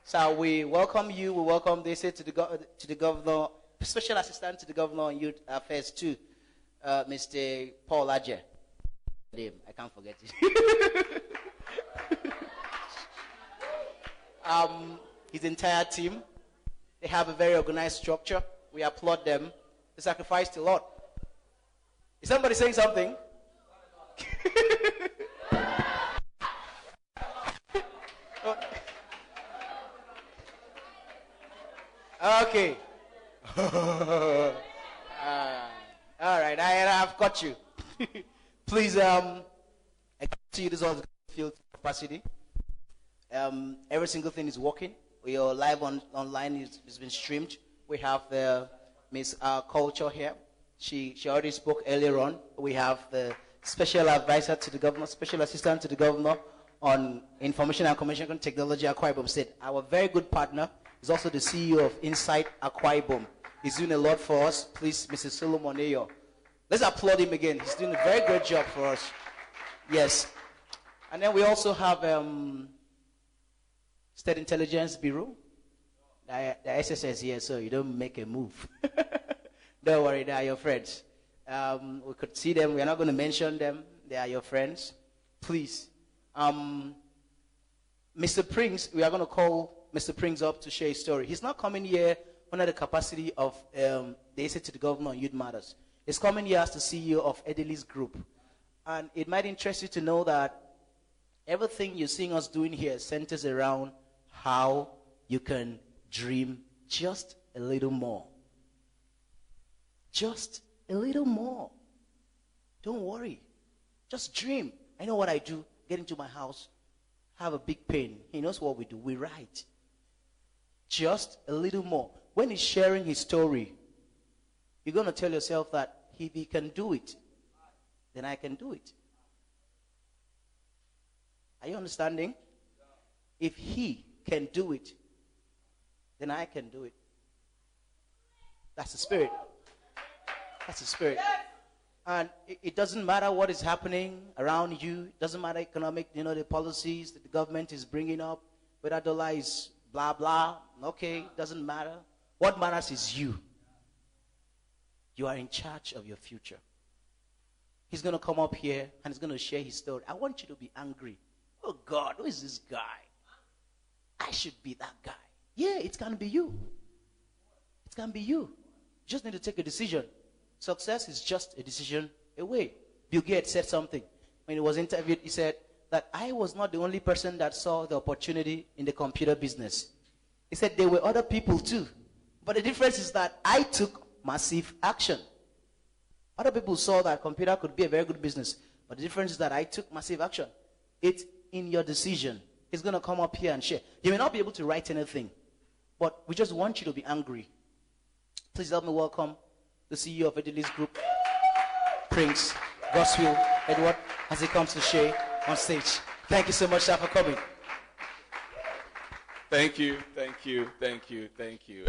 So we welcome you. We welcome, they say to the governor, special assistant to the governor on Youth Affairs too, Mr. Paul Aje. Name, I can't forget it. His entire team, they have a very organized structure. We applaud them. They sacrificed a lot. Is somebody saying something? Okay. All right, I have got you. Please, I can see this all field capacity. Every single thing is working. We are live online. It's been streamed. We have the Miss Culture here. She already spoke earlier on. We have the special advisor to the governor, special assistant to the governor on information and communication technology, Akwa Ibom State. Our very good partner is also the CEO of Inside Akwa Ibom. He's doing a lot for us. Please, Mrs. Solomon Ayo. Let's applaud him again. He's doing a very great job for us. Yes. And then we also have State Intelligence Bureau. The SSS here, so you don't make a move. Don't worry, they are your friends. We could see them. We are not going to mention them. They are your friends. Please. Mr. Prince, we are going to call Mr. Prince up to share his story. He's not coming here under the capacity of the essay to the governor on youth matters. He's coming here as the CEO of Edely's Group. And it might interest you to know that everything you're seeing us doing here centers around how you can dream just a little more. Just a little more. Don't worry. Just dream. I know what I do. Get into my house, have a big pen. He knows what we do. We write. Just a little more. When he's sharing his story, you're going to tell yourself that if he can do it, then I can do it. Are you understanding? If he can do it, then I can do it. That's the spirit. That's the spirit. And it doesn't matter what is happening around you. It doesn't matter economic, the policies that the government is bringing up. Whether dollar is blah, blah. Okay, doesn't matter. What matters is you. You are in charge of your future. He's going to come up here and he's going to share his story. I want you to be angry. Oh God, who is this guy? I should be that guy. Yeah, it can be you. It can be you. You just need to take a decision. Success is just a decision away. Bill Gates said something. When he was interviewed, he said that I was not the only person that saw the opportunity in the computer business. He said there were other people too. But the difference is that I took massive action. Other people saw that computer could be a very good business. But the difference is that I took massive action. It's in your decision. He's going to come up here and share. You may not be able to write anything. But we just want you to be angry. Please help me welcome the CEO of Edely's Group, Prince Goswill Edward, as he comes to share on stage. Thank you so much, sir, for coming. Thank you, thank you, thank you, thank you.